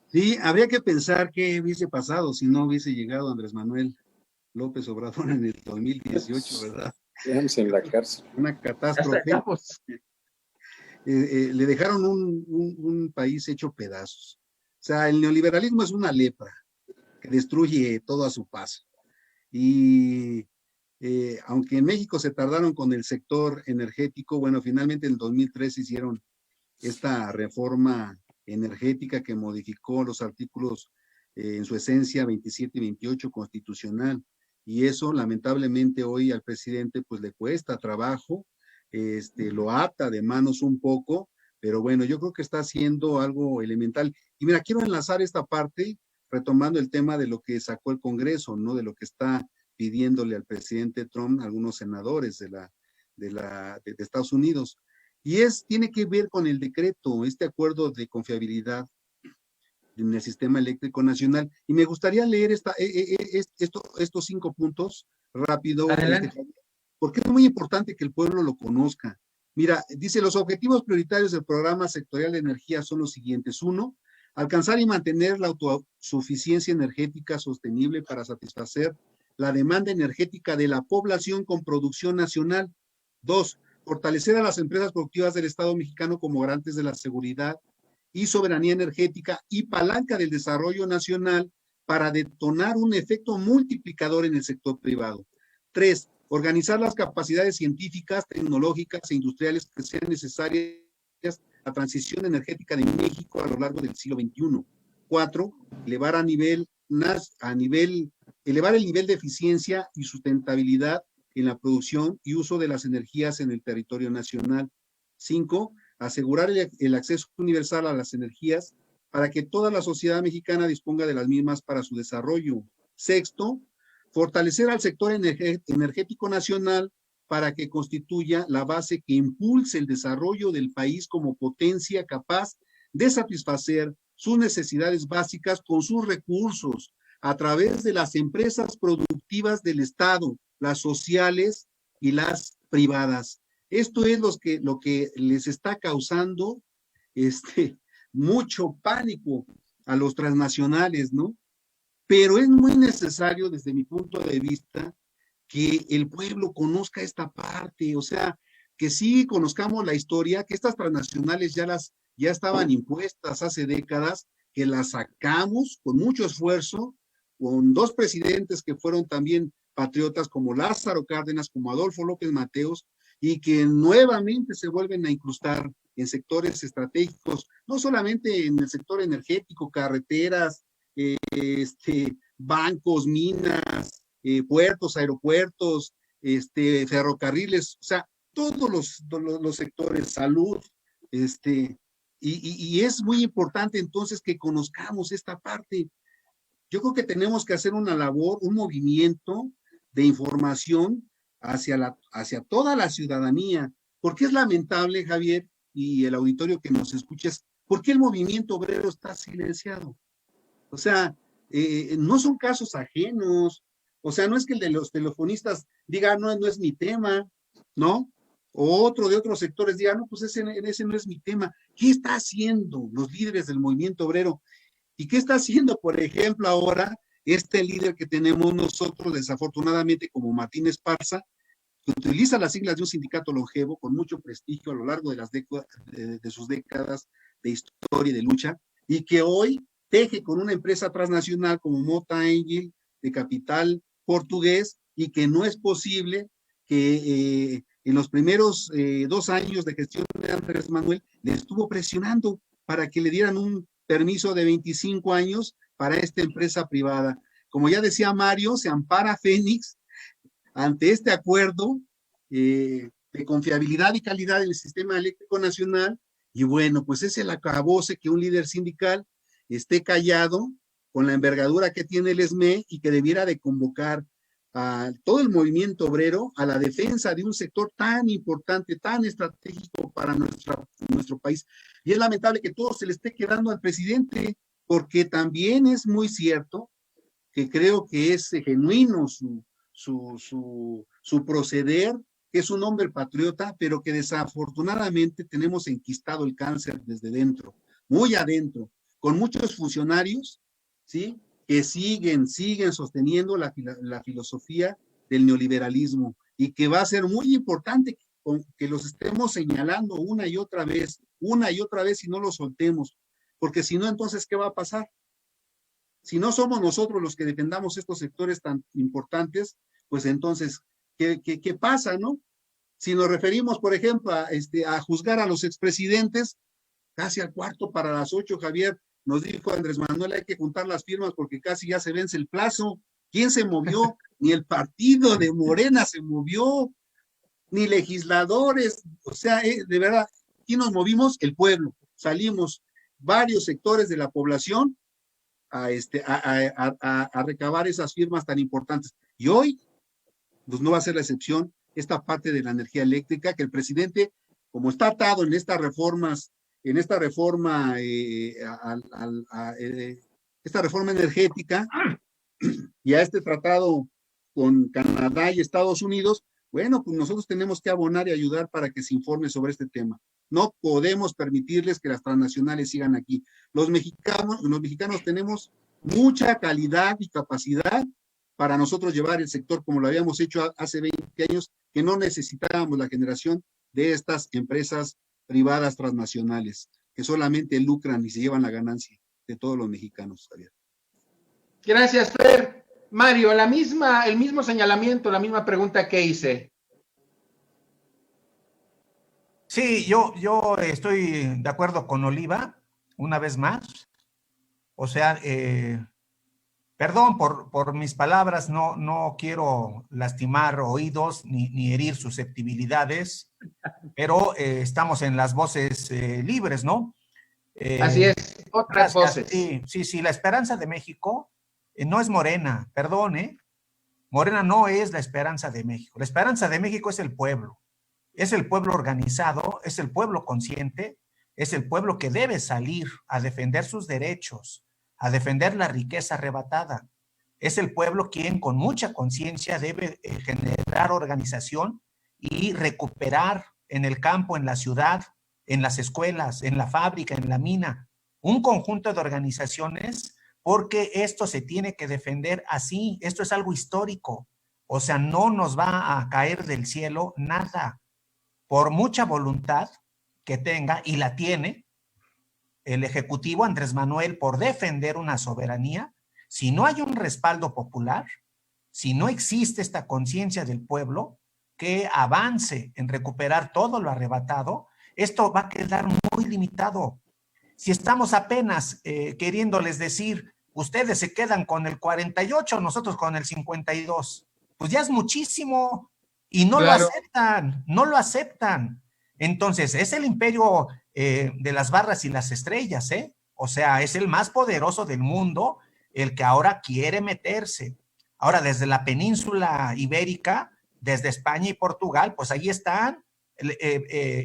Sí, habría que pensar qué hubiese pasado si no hubiese llegado Andrés Manuel López Obrador en el 2018, ¿verdad? Quedamos en la cárcel. Una catástrofe. Le dejaron un país hecho pedazos. O sea, el neoliberalismo es una lepra que destruye todo a su paso. Y aunque en México se tardaron con el sector energético, bueno, finalmente en el 2003 hicieron esta reforma energética que modificó los artículos en su esencia 27 y 28 constitucional. Y eso, lamentablemente, hoy al presidente pues le cuesta trabajo, lo ata de manos un poco, pero bueno, yo creo que está haciendo algo elemental. Y mira, quiero enlazar esta parte retomando el tema de lo que sacó el Congreso, ¿no? De lo que está pidiéndole al presidente Trump algunos senadores de Estados Unidos. Y tiene que ver con el decreto, este acuerdo de confiabilidad en el sistema eléctrico nacional. Y me gustaría leer estos 5 puntos rápido, porque es muy importante que el pueblo lo conozca. Mira, dice, los objetivos prioritarios del programa sectorial de energía son los siguientes. 1, alcanzar y mantener la autosuficiencia energética sostenible para satisfacer la demanda energética de la población con producción nacional. 2, fortalecer a las empresas productivas del Estado mexicano como garantes de la seguridad y soberanía energética y palanca del desarrollo nacional para detonar un efecto multiplicador en el sector privado. 3, organizar las capacidades científicas, tecnológicas e industriales que sean necesarias a la transición energética de México a lo largo del siglo XXI. 4, elevar el nivel de eficiencia y sustentabilidad en la producción y uso de las energías en el territorio nacional. 5, asegurar el acceso universal a las energías para que toda la sociedad mexicana disponga de las mismas para su desarrollo. 6, fortalecer al sector energético nacional para que constituya la base que impulse el desarrollo del país como potencia capaz de satisfacer sus necesidades básicas con sus recursos a través de las empresas productivas del Estado, las sociales y las privadas. Esto es lo que les está causando mucho pánico a los transnacionales, ¿no? Pero es muy necesario, desde mi punto de vista, que el pueblo conozca esta parte, o sea, que sí conozcamos la historia, que estas transnacionales ya estaban impuestas hace décadas, que las sacamos con mucho esfuerzo, con 2 presidentes que fueron también patriotas como Lázaro Cárdenas, como Adolfo López Mateos, y que nuevamente se vuelven a incrustar en sectores estratégicos, no solamente en el sector energético, carreteras, bancos, minas, puertos, aeropuertos, ferrocarriles, o sea, todos los sectores, salud, y es muy importante entonces que conozcamos esta parte. Yo creo que tenemos que hacer una labor, un movimiento de información hacia toda la ciudadanía, porque es lamentable, Javier, y el auditorio que nos escuches, ¿por qué el movimiento obrero está silenciado? O sea, no son casos ajenos. O sea, no es que el de los telefonistas diga, no, no es mi tema, ¿no? O otro de otros sectores diga, no, pues ese no es mi tema. ¿Qué está haciendo los líderes del movimiento obrero? ¿Y qué está haciendo, por ejemplo, ahora este líder que tenemos nosotros, desafortunadamente, como Martín Esparza, que utiliza las siglas de un sindicato longevo con mucho prestigio a lo largo de las de sus décadas de historia y de lucha, y que hoy teje con una empresa transnacional como Mota Angel, de capital portugués, y que no es posible que en los primeros 2 años de gestión de Andrés Manuel le estuvo presionando para que le dieran un permiso de 25 años para esta empresa privada. Como ya decía Mario, se ampara Fénix ante este acuerdo de confiabilidad y calidad del sistema eléctrico nacional, y bueno, pues es el acabose que un líder sindical esté callado con la envergadura que tiene el ESME y que debiera de convocar a todo el movimiento obrero a la defensa de un sector tan importante, tan estratégico para nuestro país. Y es lamentable que todo se le esté quedando al presidente, porque también es muy cierto que creo que es genuino su proceder, que es un hombre patriota, pero que desafortunadamente tenemos enquistado el cáncer desde dentro, muy adentro, con muchos funcionarios, ¿sí?, que siguen sosteniendo la filosofía del neoliberalismo, y que va a ser muy importante que los estemos señalando una y otra vez, y no los soltemos, porque si no, entonces, ¿qué va a pasar? Si no somos nosotros los que defendamos estos sectores tan importantes, pues entonces, ¿qué pasa, no? Si nos referimos, por ejemplo, a juzgar a los expresidentes, casi al 7:45, Javier, nos dijo Andrés Manuel, hay que juntar las firmas porque casi ya se vence el plazo. ¿Quién se movió? Ni el partido de Morena se movió, ni legisladores. O sea, de verdad, ¿quién nos movimos? El pueblo. Salimos varios sectores de la población a recabar esas firmas tan importantes. Y hoy, pues no va a ser la excepción, esta parte de la energía eléctrica, que el presidente, como está atado en estas reformas, esta reforma energética y a este tratado con Canadá y Estados Unidos, bueno, pues nosotros tenemos que abonar y ayudar para que se informe sobre este tema. No podemos permitirles que las transnacionales sigan aquí. Los mexicanos tenemos mucha calidad y capacidad para nosotros llevar el sector como lo habíamos hecho hace 20 años, que no necesitábamos la generación de estas empresas privadas transnacionales, que solamente lucran y se llevan la ganancia de todos los mexicanos, Javier. Gracias, Fer. Mario, el mismo señalamiento, la misma pregunta que hice. Sí, yo estoy de acuerdo con Oliva, una vez más. O sea, perdón por mis palabras, no quiero lastimar oídos ni herir susceptibilidades, pero estamos en las voces libres, ¿no? Así es, otras voces. Sí, la esperanza de México no es Morena, perdón, Morena no es la esperanza de México. La esperanza de México es el pueblo organizado, es el pueblo consciente, es el pueblo que debe salir a defender sus derechos, a defender la riqueza arrebatada. Es el pueblo quien con mucha conciencia debe generar organización y recuperar en el campo, en la ciudad, en las escuelas, en la fábrica, en la mina, un conjunto de organizaciones, porque esto se tiene que defender así. Esto es algo histórico. O sea, no nos va a caer del cielo nada. Por mucha voluntad que tenga, y la tiene, el Ejecutivo Andrés Manuel por defender una soberanía, si no hay un respaldo popular, si no existe esta conciencia del pueblo que avance en recuperar todo lo arrebatado, esto va a quedar muy limitado. Si estamos apenas queriéndoles decir, ustedes se quedan con el 48, nosotros con el 52, pues ya es muchísimo y no Claro. no lo aceptan. Entonces, es el imperio de las barras y las estrellas, O sea, es el más poderoso del mundo, el que ahora quiere meterse. Ahora, desde la península ibérica, desde España y Portugal, pues ahí están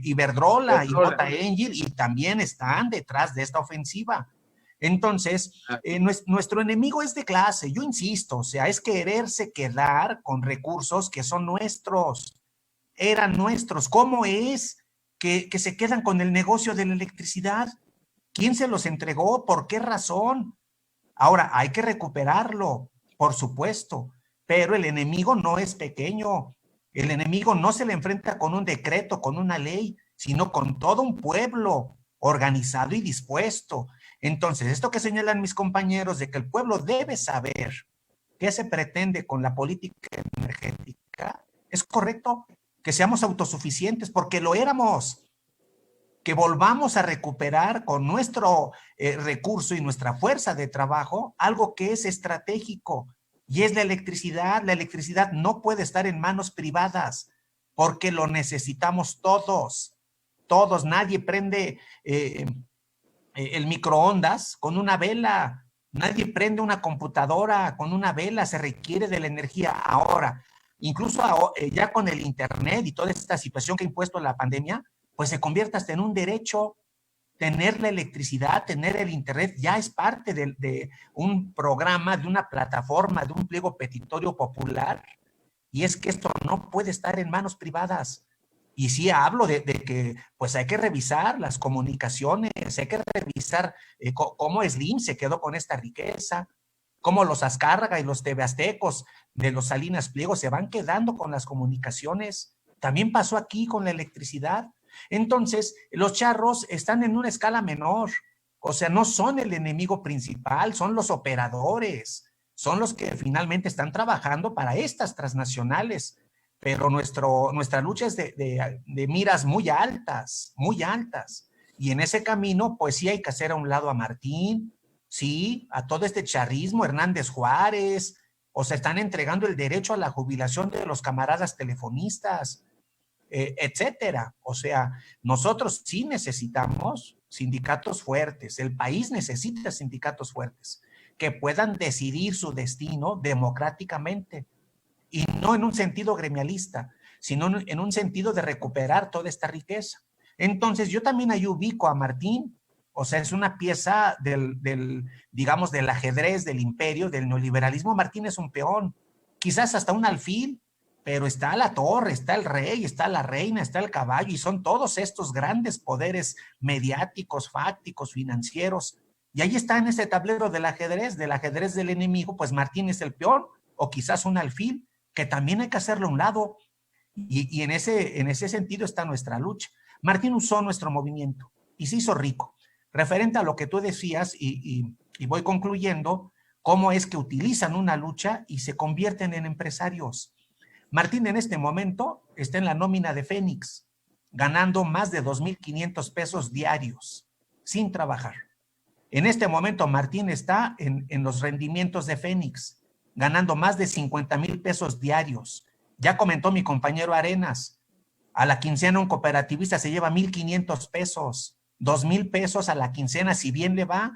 Iberdrola y Mota Angel, y también están detrás de esta ofensiva. Entonces, nuestro enemigo es de clase, yo insisto, o sea, es quererse quedar con recursos que son nuestros, eran nuestros. ¿Cómo es que se quedan con el negocio de la electricidad? ¿Quién se los entregó? ¿Por qué razón? Ahora, hay que recuperarlo, por supuesto, pero el enemigo no es pequeño. El enemigo no se le enfrenta con un decreto, con una ley, sino con todo un pueblo organizado y dispuesto. Entonces, esto que señalan mis compañeros de que el pueblo debe saber qué se pretende con la política energética, es correcto, que seamos autosuficientes, porque lo éramos, que volvamos a recuperar con nuestro recurso y nuestra fuerza de trabajo algo que es estratégico, y es la electricidad. La electricidad no puede estar en manos privadas, porque lo necesitamos todos, todos. Nadie prende el microondas con una vela, nadie prende una computadora con una vela, se requiere de la energía. Ahora, incluso ya con el internet y toda esta situación que ha impuesto la pandemia, pues se convierte hasta en un derecho. Tener la electricidad, tener el internet, ya es parte de un programa, de una plataforma, de un pliego petitorio popular, y es que esto no puede estar en manos privadas. Y sí hablo de que pues hay que revisar las comunicaciones, hay que revisar cómo Slim se quedó con esta riqueza, cómo los Azcárraga y los TV Aztecos de los Salinas Pliego se van quedando con las comunicaciones. También pasó aquí con la electricidad. Entonces, los charros están en una escala menor, o sea, no son el enemigo principal, son los operadores, son los que finalmente están trabajando para estas transnacionales, pero nuestra lucha es de miras muy altas, y en ese camino, pues sí hay que hacer a un lado a Martín, sí, a todo este charrismo, Hernández Juárez, o sea, están entregando el derecho a la jubilación de los camaradas telefonistas, etcétera. O sea, nosotros sí necesitamos sindicatos fuertes, el país necesita sindicatos fuertes que puedan decidir su destino democráticamente, y no en un sentido gremialista, sino en un sentido de recuperar toda esta riqueza. Entonces, yo también ahí ubico a Martín, o sea, es una pieza digamos, del ajedrez, del imperio, del neoliberalismo. Martín es un peón, quizás hasta un alfil, pero está la torre, está el rey, está la reina, está el caballo, y son todos estos grandes poderes mediáticos, fácticos, financieros. Y ahí está en ese tablero del ajedrez del enemigo, pues Martín es el peón, o quizás un alfil, que también hay que hacerlo a un lado. Y en ese sentido está nuestra lucha. Martín usó nuestro movimiento y se hizo rico. Referente a lo que tú decías, y voy concluyendo, cómo es que utilizan una lucha y se convierten en empresarios. Martín en este momento está en la nómina de Fénix, ganando más de 2,500 pesos diarios, sin trabajar. En este momento Martín está en los rendimientos de Fénix, ganando más de 50,000 pesos diarios. Ya comentó mi compañero Arenas, a la quincena un cooperativista se lleva 1,500 pesos, 2,000 pesos a la quincena, si bien le va.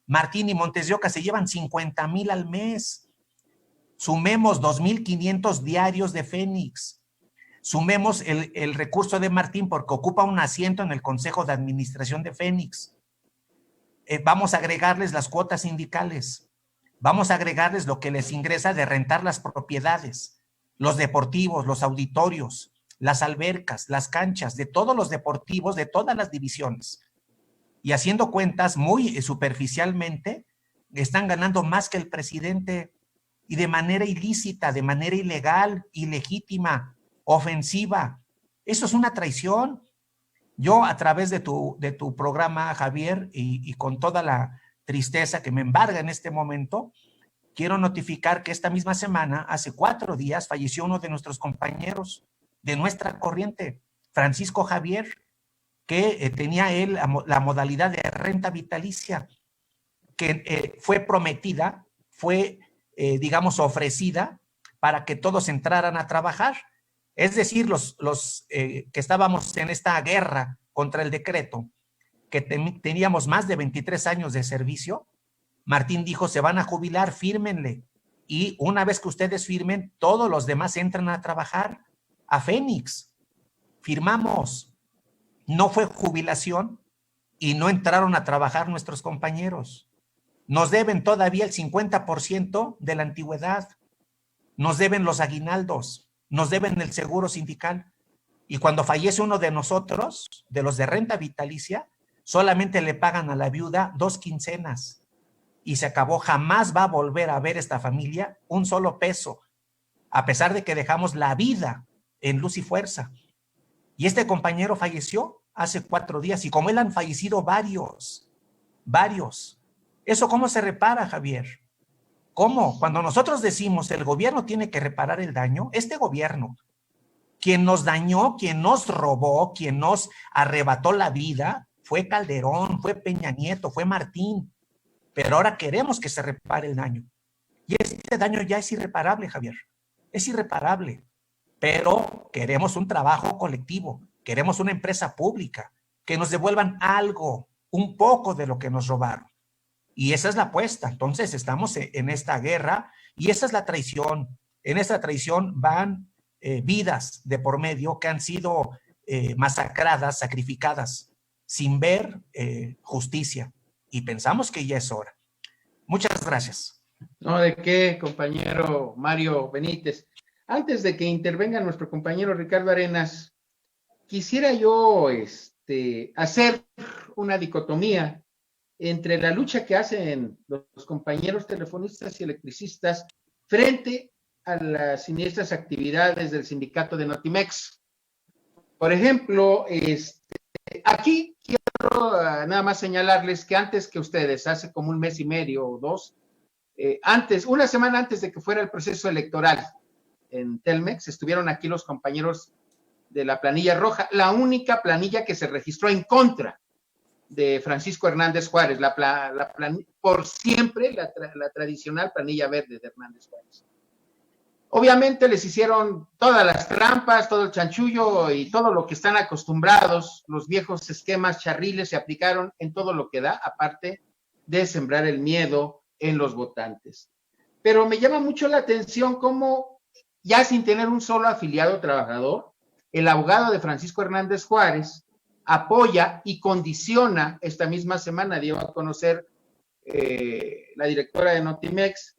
Martín y Montes de Oca se llevan 50,000 al mes. Sumemos 2,500 diarios de Fénix. Sumemos el recurso de Martín porque ocupa un asiento en el Consejo de Administración de Fénix. Vamos a agregarles las cuotas sindicales. Vamos a agregarles lo que les ingresa de rentar las propiedades, los deportivos, los auditorios, las albercas, las canchas, de todos los deportivos, de todas las divisiones. Y haciendo cuentas muy superficialmente, están ganando más que el presidente, y de manera ilícita, de manera ilegal, ilegítima, ofensiva. Eso es una traición. Yo, a través de tu programa, Javier, y con toda la tristeza que me embarga en este momento, quiero notificar que esta misma semana, hace 4 días, falleció uno de nuestros compañeros de nuestra corriente, Francisco Javier, que tenía él la modalidad de renta vitalicia, que fue prometida, fue digamos, ofrecida para que todos entraran a trabajar. Es decir, los que estábamos en esta guerra contra el decreto, que teníamos más de 23 años de servicio, Martín dijo, se van a jubilar, fírmenle. Y una vez que ustedes firmen, todos los demás entran a trabajar a Fénix. Firmamos. No fue jubilación y no entraron a trabajar nuestros compañeros. Nos deben todavía el 50% de la antigüedad. Nos deben los aguinaldos. Nos deben el seguro sindical. Y cuando fallece uno de nosotros, de los de renta vitalicia, solamente le pagan a la viuda 2 quincenas. Y se acabó. Jamás va a volver a ver esta familia un solo peso, a pesar de que dejamos la vida en luz y fuerza. Y este compañero falleció hace 4 días, y como él han fallecido varios. ¿Eso cómo se repara, Javier? ¿Cómo? Cuando nosotros decimos el gobierno tiene que reparar el daño, este gobierno, quien nos dañó, quien nos robó, quien nos arrebató la vida, fue Calderón, fue Peña Nieto, fue Martín. Pero ahora queremos que se repare el daño. Y este daño ya es irreparable, Javier. Es irreparable. Pero queremos un trabajo colectivo, queremos una empresa pública, que nos devuelvan algo, un poco de lo que nos robaron. Y esa es la apuesta. Entonces estamos en esta guerra y esa es la traición. En esta traición van vidas de por medio que han sido masacradas, sacrificadas, sin ver justicia. Y pensamos que ya es hora. Muchas gracias. No, ¿de qué, compañero Mario Benítez? Antes de que intervenga nuestro compañero Ricardo Arenas, quisiera yo hacer una dicotomía entre la lucha que hacen los compañeros telefonistas y electricistas frente a las siniestras actividades del sindicato de Notimex. Por ejemplo, aquí quiero nada más señalarles que antes que ustedes, hace como 1 mes y medio o 2, una semana antes de que fuera el proceso electoral en Telmex, estuvieron aquí los compañeros de la planilla roja, la única planilla que se registró en contra de Francisco Hernández Juárez, por siempre la tradicional planilla verde de Hernández Juárez. Obviamente les hicieron todas las trampas, todo el chanchullo y todo lo que están acostumbrados, los viejos esquemas charriles se aplicaron en todo lo que da, aparte de sembrar el miedo en los votantes. Pero me llama mucho la atención cómo, ya sin tener un solo afiliado trabajador, el abogado de Francisco Hernández Juárez apoya y condiciona. Esta misma semana dio a conocer la directora de Notimex,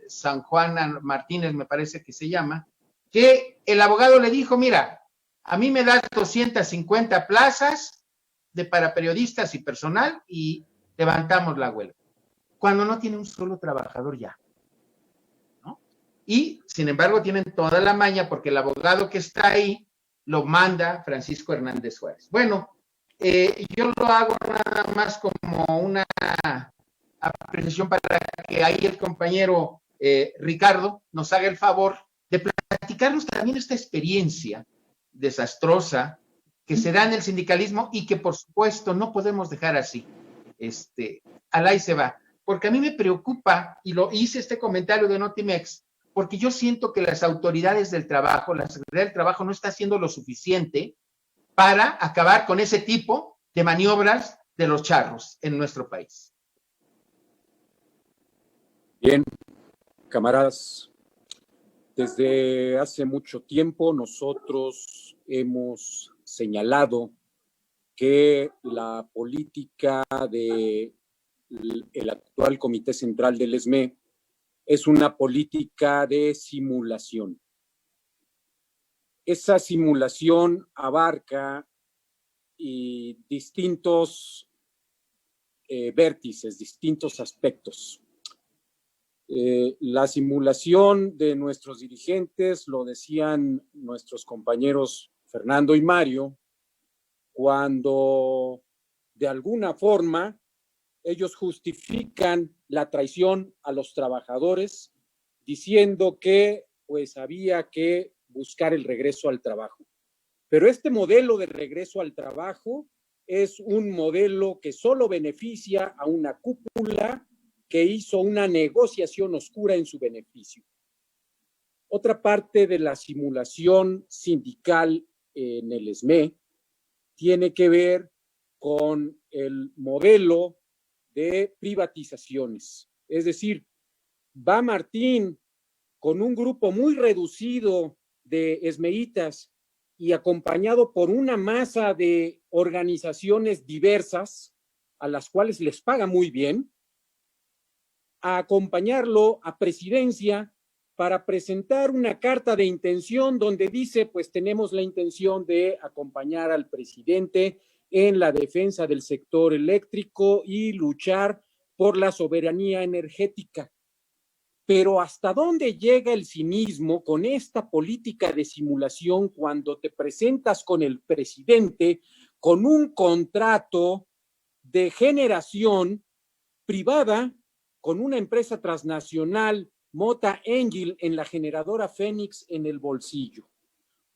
San Juana Martínez me parece que se llama, que el abogado le dijo, mira, a mí me das 250 plazas para periodistas y personal y levantamos la huelga, cuando no tiene un solo trabajador ya, ¿no? Y sin embargo tienen toda la maña porque el abogado que está ahí lo manda Francisco Hernández Juárez. Bueno, yo lo hago nada más como una apreciación para que ahí el compañero Ricardo nos haga el favor de platicarnos también esta experiencia desastrosa que se da en el sindicalismo y que por supuesto no podemos dejar así. Al ahí se va. Porque a mí me preocupa, y lo hice este comentario de Notimex, porque yo siento que las autoridades del trabajo, la Secretaría del Trabajo no está haciendo lo suficiente para acabar con ese tipo de maniobras de los charros en nuestro país. Bien, camaradas, desde hace mucho tiempo nosotros hemos señalado que la política del actual Comité Central del ESME es una política de simulación. Esa simulación abarca distintos vértices, distintos aspectos. La simulación de nuestros dirigentes, lo decían nuestros compañeros Fernando y Mario, cuando de alguna forma ellos justifican la traición a los trabajadores diciendo que pues había que buscar el regreso al trabajo. Pero este modelo de regreso al trabajo es un modelo que solo beneficia a una cúpula que hizo una negociación oscura en su beneficio. Otra parte de la simulación sindical en el ESME tiene que ver con el modelo de privatizaciones. Es decir, va Martín con un grupo muy reducido de esmeitas y acompañado por una masa de organizaciones diversas a las cuales les paga muy bien, a acompañarlo a presidencia para presentar una carta de intención donde dice, pues tenemos la intención de acompañar al presidente en la defensa del sector eléctrico y luchar por la soberanía energética. Pero ¿hasta dónde llega el cinismo con esta política de simulación cuando te presentas con el presidente con un contrato de generación privada con una empresa transnacional, Mota Engil, en la generadora Fénix en el bolsillo?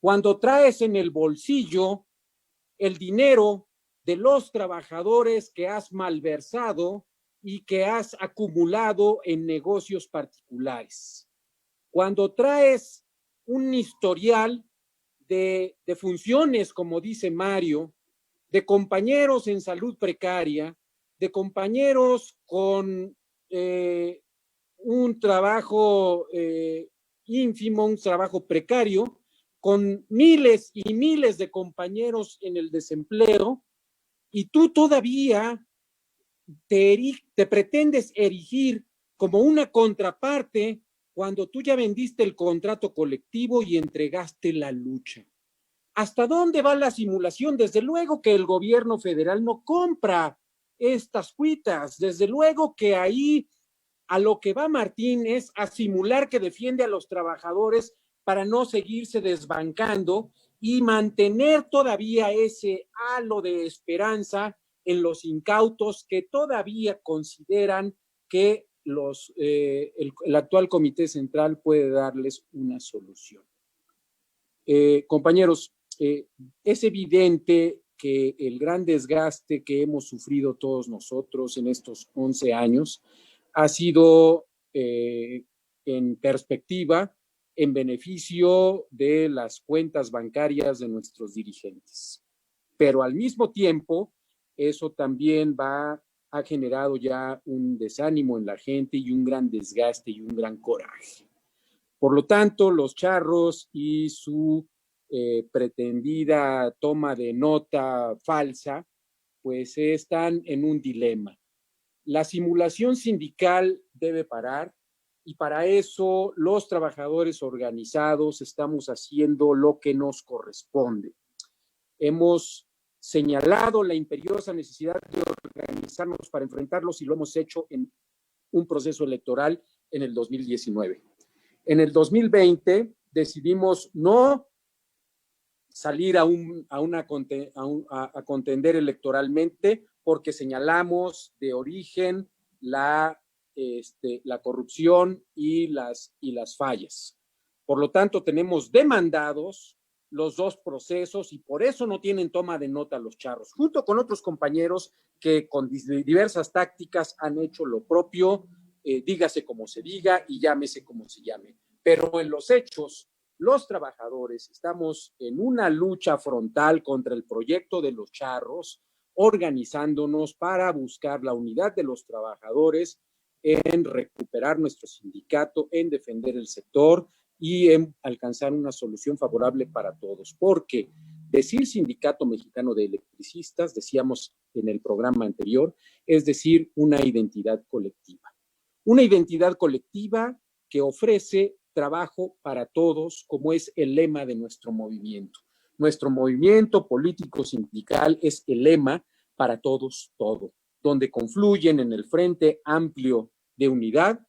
Cuando traes en el bolsillo el dinero de los trabajadores que has malversado y que has acumulado en negocios particulares. Cuando traes un historial de funciones, como dice Mario, de compañeros en salud precaria, de compañeros con un trabajo ínfimo, un trabajo precario, con miles y miles de compañeros en el desempleo, y tú todavía te pretendes erigir como una contraparte cuando tú ya vendiste el contrato colectivo y entregaste la lucha. ¿Hasta dónde va la simulación? Desde luego que el gobierno federal no compra estas cuitas. Desde luego que ahí a lo que va Martín es a simular que defiende a los trabajadores para no seguirse desbancando y mantener todavía ese halo de esperanza en los incautos que todavía consideran que el actual Comité Central puede darles una solución. Compañeros, es evidente que el gran desgaste que hemos sufrido todos nosotros en estos 11 años ha sido en perspectiva, en beneficio de las cuentas bancarias de nuestros dirigentes. Pero al mismo tiempo, eso también ha generado ya un desánimo en la gente y un gran desgaste y un gran coraje. Por lo tanto, los charros y su pretendida toma de nota falsa, pues están en un dilema. La simulación sindical debe parar y para eso los trabajadores organizados estamos haciendo lo que nos corresponde. Hemos señalado la imperiosa necesidad de organizarnos para enfrentarlos y lo hemos hecho en un proceso electoral en el 2019. En el 2020 decidimos no salir a contender electoralmente porque señalamos de origen la corrupción y las fallas. Por lo tanto, tenemos demandados los dos procesos y por eso no tienen toma de nota los charros, junto con otros compañeros que con diversas tácticas han hecho lo propio, dígase como se diga y llámese como se llame. Pero en los hechos, los trabajadores estamos en una lucha frontal contra el proyecto de los charros, organizándonos para buscar la unidad de los trabajadores, en recuperar nuestro sindicato, en defender el sector y en alcanzar una solución favorable para todos. Porque decir Sindicato Mexicano de Electricistas, decíamos en el programa anterior, es decir, una identidad colectiva. Una identidad colectiva que ofrece trabajo para todos, como es el lema de nuestro movimiento. Nuestro movimiento político sindical es el lema para todos, todo, donde confluyen en el Frente Amplio de Unidad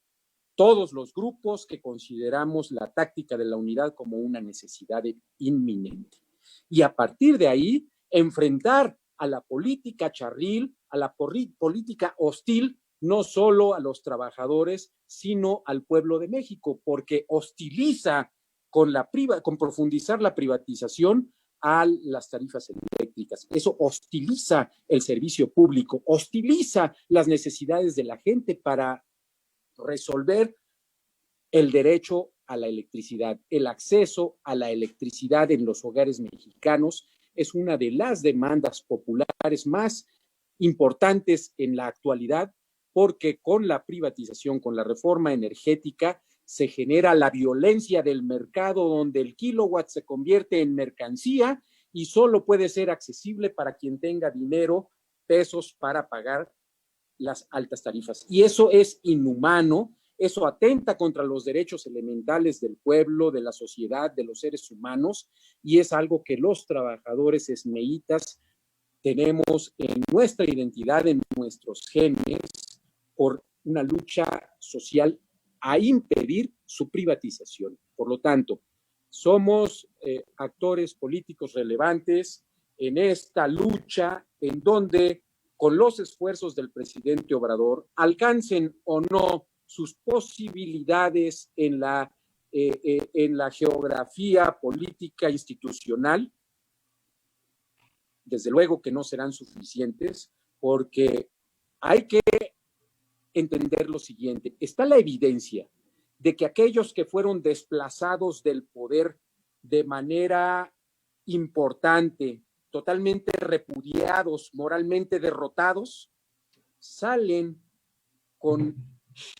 todos los grupos que consideramos la táctica de la unidad como una necesidad inminente. Y a partir de ahí, enfrentar a la política charril, a la política hostil, no solo a los trabajadores, sino al pueblo de México, porque hostiliza con profundizar la privatización a las tarifas eléctricas. Eso hostiliza el servicio público, hostiliza las necesidades de la gente para resolver el derecho a la electricidad. El acceso a la electricidad en los hogares mexicanos es una de las demandas populares más importantes en la actualidad, porque con la privatización, con la reforma energética, se genera la violencia del mercado donde el kilowatt se convierte en mercancía y solo puede ser accesible para quien tenga dinero, pesos para pagar las altas tarifas. Y eso es inhumano, eso atenta contra los derechos elementales del pueblo, de la sociedad, de los seres humanos, y es algo que los trabajadores esmeitas tenemos en nuestra identidad, en nuestros genes, por una lucha social a impedir su privatización. Por lo tanto, somos actores políticos relevantes en esta lucha en donde, con los esfuerzos del presidente Obrador, alcancen o no sus posibilidades en la geografía política institucional, desde luego que no serán suficientes, porque hay que entender lo siguiente: está la evidencia de que aquellos que fueron desplazados del poder de manera importante, totalmente repudiados, moralmente derrotados, salen con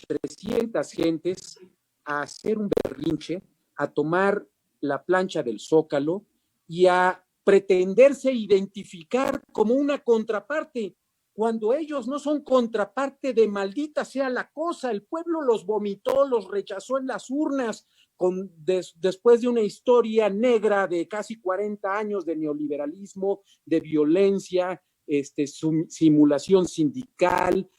300 gentes a hacer un berrinche, a tomar la plancha del Zócalo y a pretenderse identificar como una contraparte, cuando ellos no son contraparte de maldita sea la cosa. El pueblo los vomitó, los rechazó en las urnas, después de una historia negra de casi 40 años de neoliberalismo, de violencia, simulación sindical,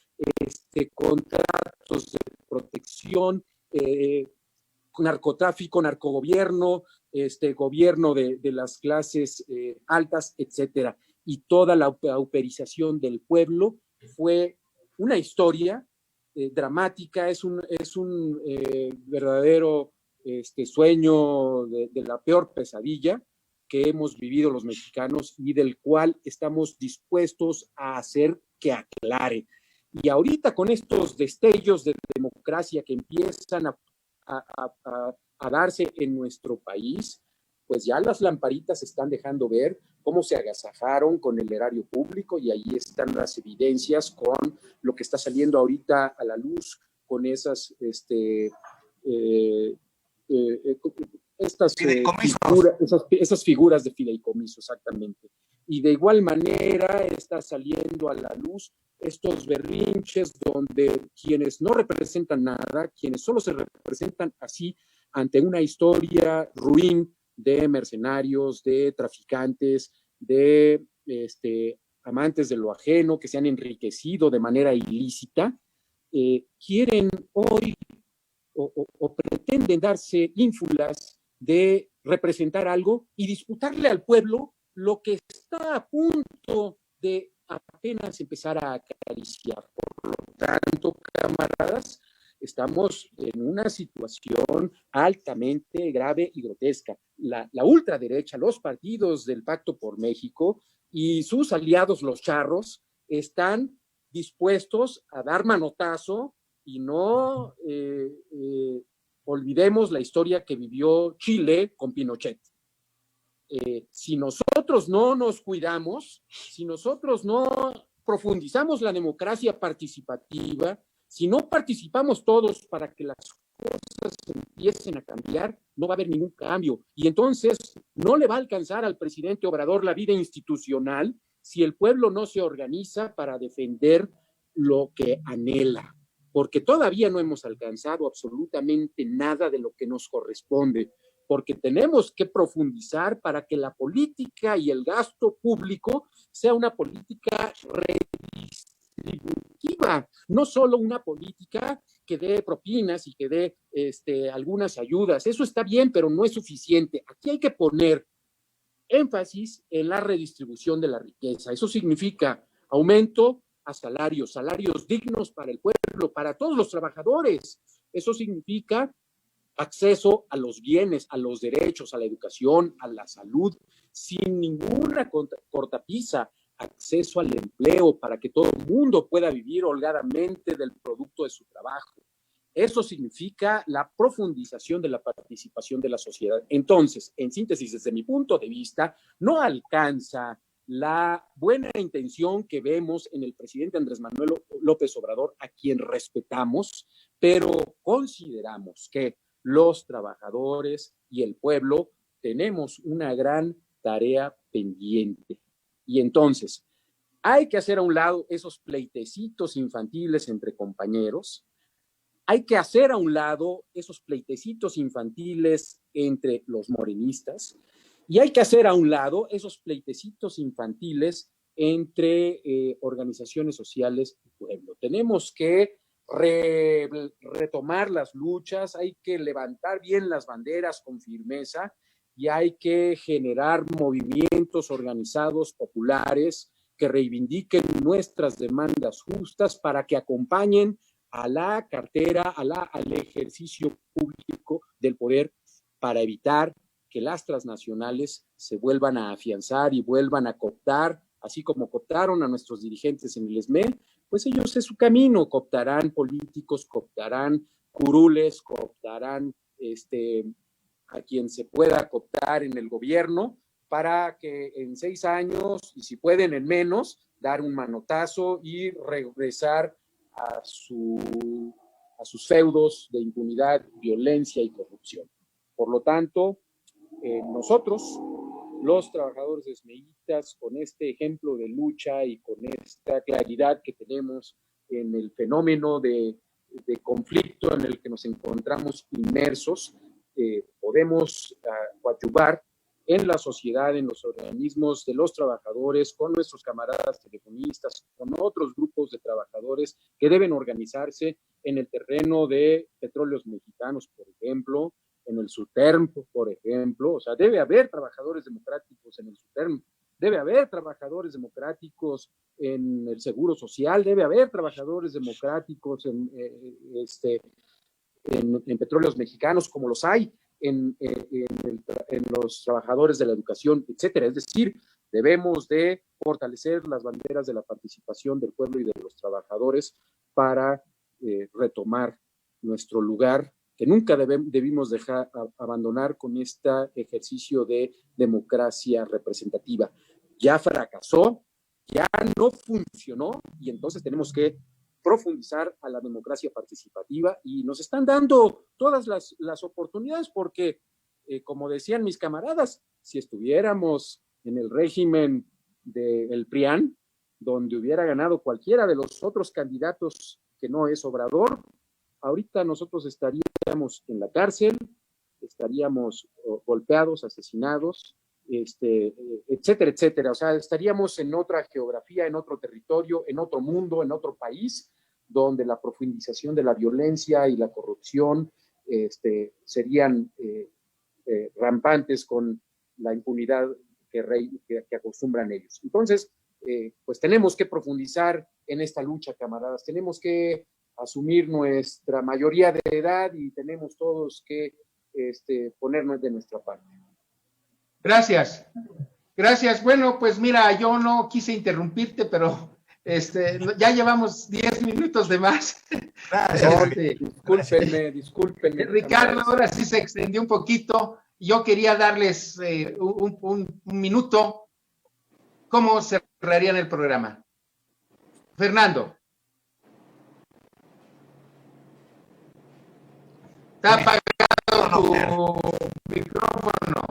contratos de protección, narcotráfico, narcogobierno, gobierno de las clases altas, etcétera. Y toda la pauperización del pueblo fue una historia dramática, es un verdadero sueño de la peor pesadilla que hemos vivido los mexicanos y del cual estamos dispuestos a hacer que aclare. Y ahorita, con estos destellos de democracia que empiezan a darse en nuestro país, pues ya las lamparitas están dejando ver cómo se agasajaron con el erario público, y ahí están las evidencias con lo que está saliendo ahorita a la luz, con esas esas figuras de fideicomiso, exactamente. Y de igual manera está saliendo a la luz estos berrinches donde quienes no representan nada, quienes solo se representan así ante una historia ruin de mercenarios, de traficantes, de amantes de lo ajeno, que se han enriquecido de manera ilícita, quieren hoy o pretenden darse ínfulas de representar algo y disputarle al pueblo lo que está a punto de apenas empezar a acariciar. Por lo tanto, camaradas, estamos en una situación altamente grave y grotesca. La ultraderecha, los partidos del Pacto por México y sus aliados, los charros, están dispuestos a dar manotazo, y no olvidemos la historia que vivió Chile con Pinochet. Si nosotros no nos cuidamos, si nosotros no profundizamos la democracia participativa, si no participamos todos para que las cosas empiecen a cambiar, no va a haber ningún cambio. Y entonces no le va a alcanzar al presidente Obrador la vida institucional si el pueblo no se organiza para defender lo que anhela, porque todavía no hemos alcanzado absolutamente nada de lo que nos corresponde, porque tenemos que profundizar para que la política y el gasto público sea una política redistributiva, no solo una política que dé propinas y que dé algunas ayudas. Eso está bien, pero no es suficiente. Aquí hay que poner énfasis en la redistribución de la riqueza. Eso significa aumento a salarios dignos para el pueblo, para todos los trabajadores. Eso significa acceso a los bienes, a los derechos, a la educación, a la salud, sin ninguna cortapisa, acceso al empleo para que todo el mundo pueda vivir holgadamente del producto de su trabajo. Eso significa la profundización de la participación de la sociedad. Entonces, en síntesis, desde mi punto de vista, no alcanza la buena intención que vemos en el presidente Andrés Manuel López Obrador, a quien respetamos, pero consideramos que los trabajadores y el pueblo tenemos una gran tarea pendiente. Y entonces, Hay que hacer a un lado esos pleitecitos infantiles entre compañeros. Hay que hacer a un lado esos pleitecitos infantiles entre los morenistas. Y hay que hacer a un lado esos pleitecitos infantiles entre organizaciones sociales y pueblo. Tenemos que retomar las luchas, hay que levantar bien las banderas con firmeza y hay que generar movimientos organizados populares que reivindiquen nuestras demandas justas para que acompañen a la cartera, al ejercicio público del poder para evitar que las transnacionales se vuelvan a afianzar y vuelvan a cooptar, así como cooptaron a nuestros dirigentes en el ESME, pues ellos es su camino, cooptarán políticos, cooptarán curules, cooptarán a quien se pueda cooptar en el gobierno para que en 6 años, y si pueden en menos, dar un manotazo y regresar a sus feudos de impunidad, violencia y corrupción. Por lo tanto, nosotros, los trabajadores esmeístas, con este ejemplo de lucha y con esta claridad que tenemos en el fenómeno de conflicto en el que nos encontramos inmersos, podemos coadyuvar en la sociedad, en los organismos de los trabajadores, con nuestros camaradas telefonistas, con otros grupos de trabajadores que deben organizarse en el terreno de Petróleos Mexicanos, por ejemplo, en el SUTERM, por ejemplo. O sea, debe haber trabajadores democráticos en el SUTERM, debe haber trabajadores democráticos en el Seguro Social, debe haber trabajadores democráticos en Petróleos Mexicanos, como los hay en los trabajadores de la educación, etcétera. Es decir, debemos de fortalecer las banderas de la participación del pueblo y de los trabajadores para retomar nuestro lugar que nunca debimos dejar abandonar con este ejercicio de democracia representativa. Ya fracasó, ya no funcionó y entonces tenemos que profundizar a la democracia participativa y nos están dando todas las oportunidades porque, como decían mis camaradas, si estuviéramos en el régimen del PRIAN, donde hubiera ganado cualquiera de los otros candidatos que no es Obrador, ahorita nosotros estaríamos en la cárcel, estaríamos golpeados, asesinados, etcétera, etcétera. O sea, estaríamos en otra geografía, en otro territorio, en otro mundo, en otro país, donde la profundización de la violencia y la corrupción serían rampantes con la impunidad que acostumbran ellos. Entonces, pues tenemos que profundizar en esta lucha, camaradas. Tenemos que asumir nuestra mayoría de edad y tenemos todos que ponernos de nuestra parte. Gracias. Gracias. Bueno, pues mira, yo no quise interrumpirte, pero ya llevamos 10 minutos de más. Discúlpenme. Ricardo, ahora sí se extendió un poquito. Yo quería darles un minuto. ¿Cómo cerrarían el programa? Fernando. Está apagado tu micrófono.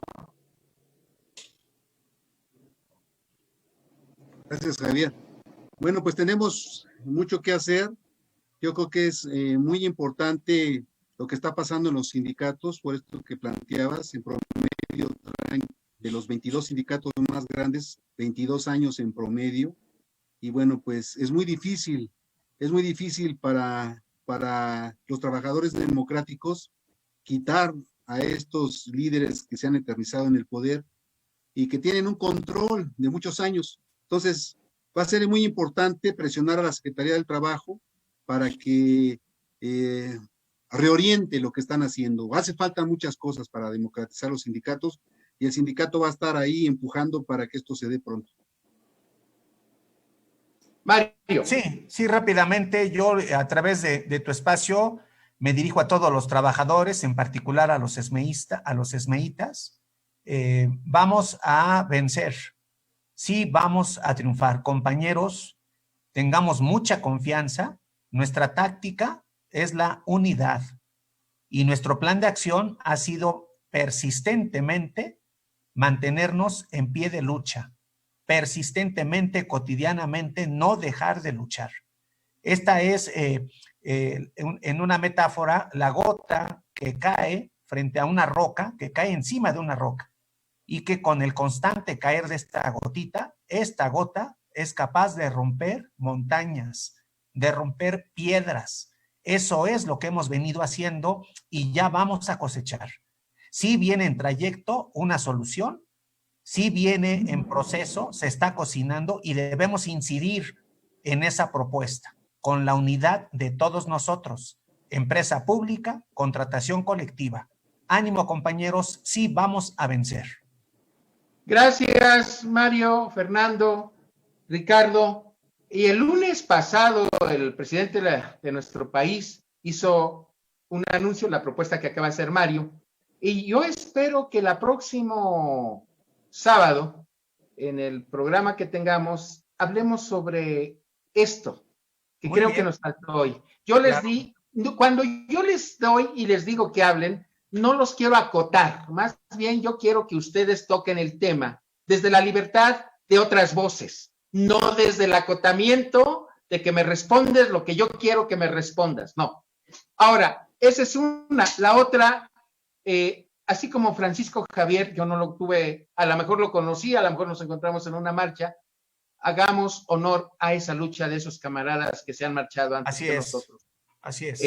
Gracias, Javier. Bueno, pues tenemos mucho que hacer. Yo creo que es muy importante lo que está pasando en los sindicatos, por esto que planteabas, en promedio traen de los 22 sindicatos más grandes, 22 años en promedio, y bueno, pues es muy difícil para los trabajadores democráticos quitar a estos líderes que se han eternizado en el poder y que tienen un control de muchos años. Entonces, va a ser muy importante presionar a la Secretaría del Trabajo para que reoriente lo que están haciendo. Hace falta muchas cosas para democratizar los sindicatos y el sindicato va a estar ahí empujando para que esto se dé pronto. Mario. Sí, rápidamente. Yo a través de tu espacio me dirijo a todos los trabajadores, en particular a los esmeitas. Vamos a vencer. Sí, vamos a triunfar. Compañeros, tengamos mucha confianza. Nuestra táctica es la unidad y nuestro plan de acción ha sido persistentemente mantenernos en pie de lucha. persistentemente, cotidianamente, no dejar de luchar. Esta es, en una metáfora, la gota que cae frente a una roca, que cae encima de una roca, y que con el constante caer de esta gotita, esta gota es capaz de romper montañas, de romper piedras. Eso es lo que hemos venido haciendo y ya vamos a cosechar. Sí viene en trayecto una solución, sí viene en proceso, se está cocinando y debemos incidir en esa propuesta con la unidad de todos nosotros, empresa pública, contratación colectiva. Ánimo, compañeros, sí vamos a vencer. Gracias, Mario, Fernando, Ricardo. Y el lunes pasado, el presidente de nuestro país hizo un anuncio, la propuesta que acaba de hacer Mario, y yo espero que el próximo sábado, en el programa que tengamos, hablemos sobre esto, que Muy creo bien. que nos faltó hoy. Yo les di, cuando yo les doy y les digo que hablen, no los quiero acotar, más bien yo quiero que ustedes toquen el tema desde la libertad de otras voces, no desde el acotamiento de que me respondes lo que yo quiero que me respondas, no. Ahora, esa es una. La otra, así como Francisco Javier, yo no lo tuve, a lo mejor lo conocí, a lo mejor nos encontramos en una marcha, hagamos honor a esa lucha de esos camaradas que se han marchado antes Así que es. nosotros. Así es.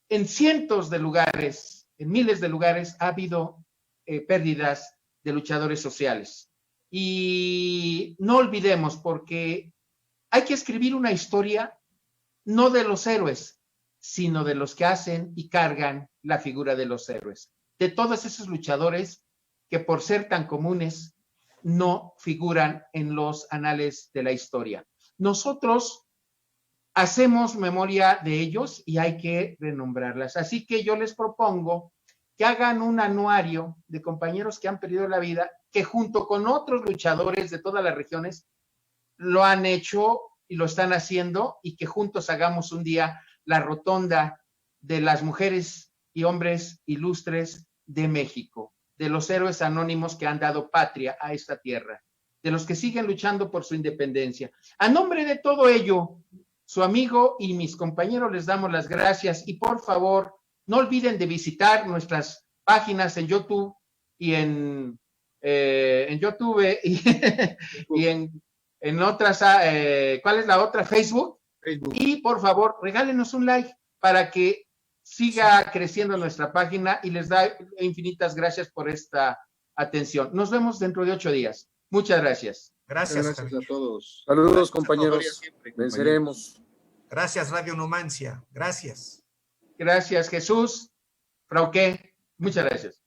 En cientos de lugares, en miles de lugares, ha habido pérdidas de luchadores sociales. Y no olvidemos, porque hay que escribir una historia no de los héroes, sino de los que hacen y cargan la figura de los héroes. De todos esos luchadores que por ser tan comunes no figuran en los anales de la historia. Nosotros hacemos memoria de ellos y hay que renombrarlas. Así que yo les propongo que hagan un anuario de compañeros que han perdido la vida, que junto con otros luchadores de todas las regiones lo han hecho y lo están haciendo, y que juntos hagamos un día la rotonda de las mujeres y hombres ilustres de México, de los héroes anónimos que han dado patria a esta tierra, de los que siguen luchando por su independencia. A nombre de todo ello, su amigo y mis compañeros les damos las gracias, y por favor, no olviden de visitar nuestras páginas en YouTube y en YouTube y en otras, ¿cuál es la otra? Facebook. Y por favor, regálenos un like para que siga creciendo nuestra página, y les da infinitas gracias por esta atención. Nos vemos dentro de 8 días. Muchas gracias. Gracias Javier. a todos. Saludos, Gracias a compañeros. siempre, Venceremos. Gracias, Radio Numancia. Gracias. Gracias, Jesús. Frauqué. Muchas gracias.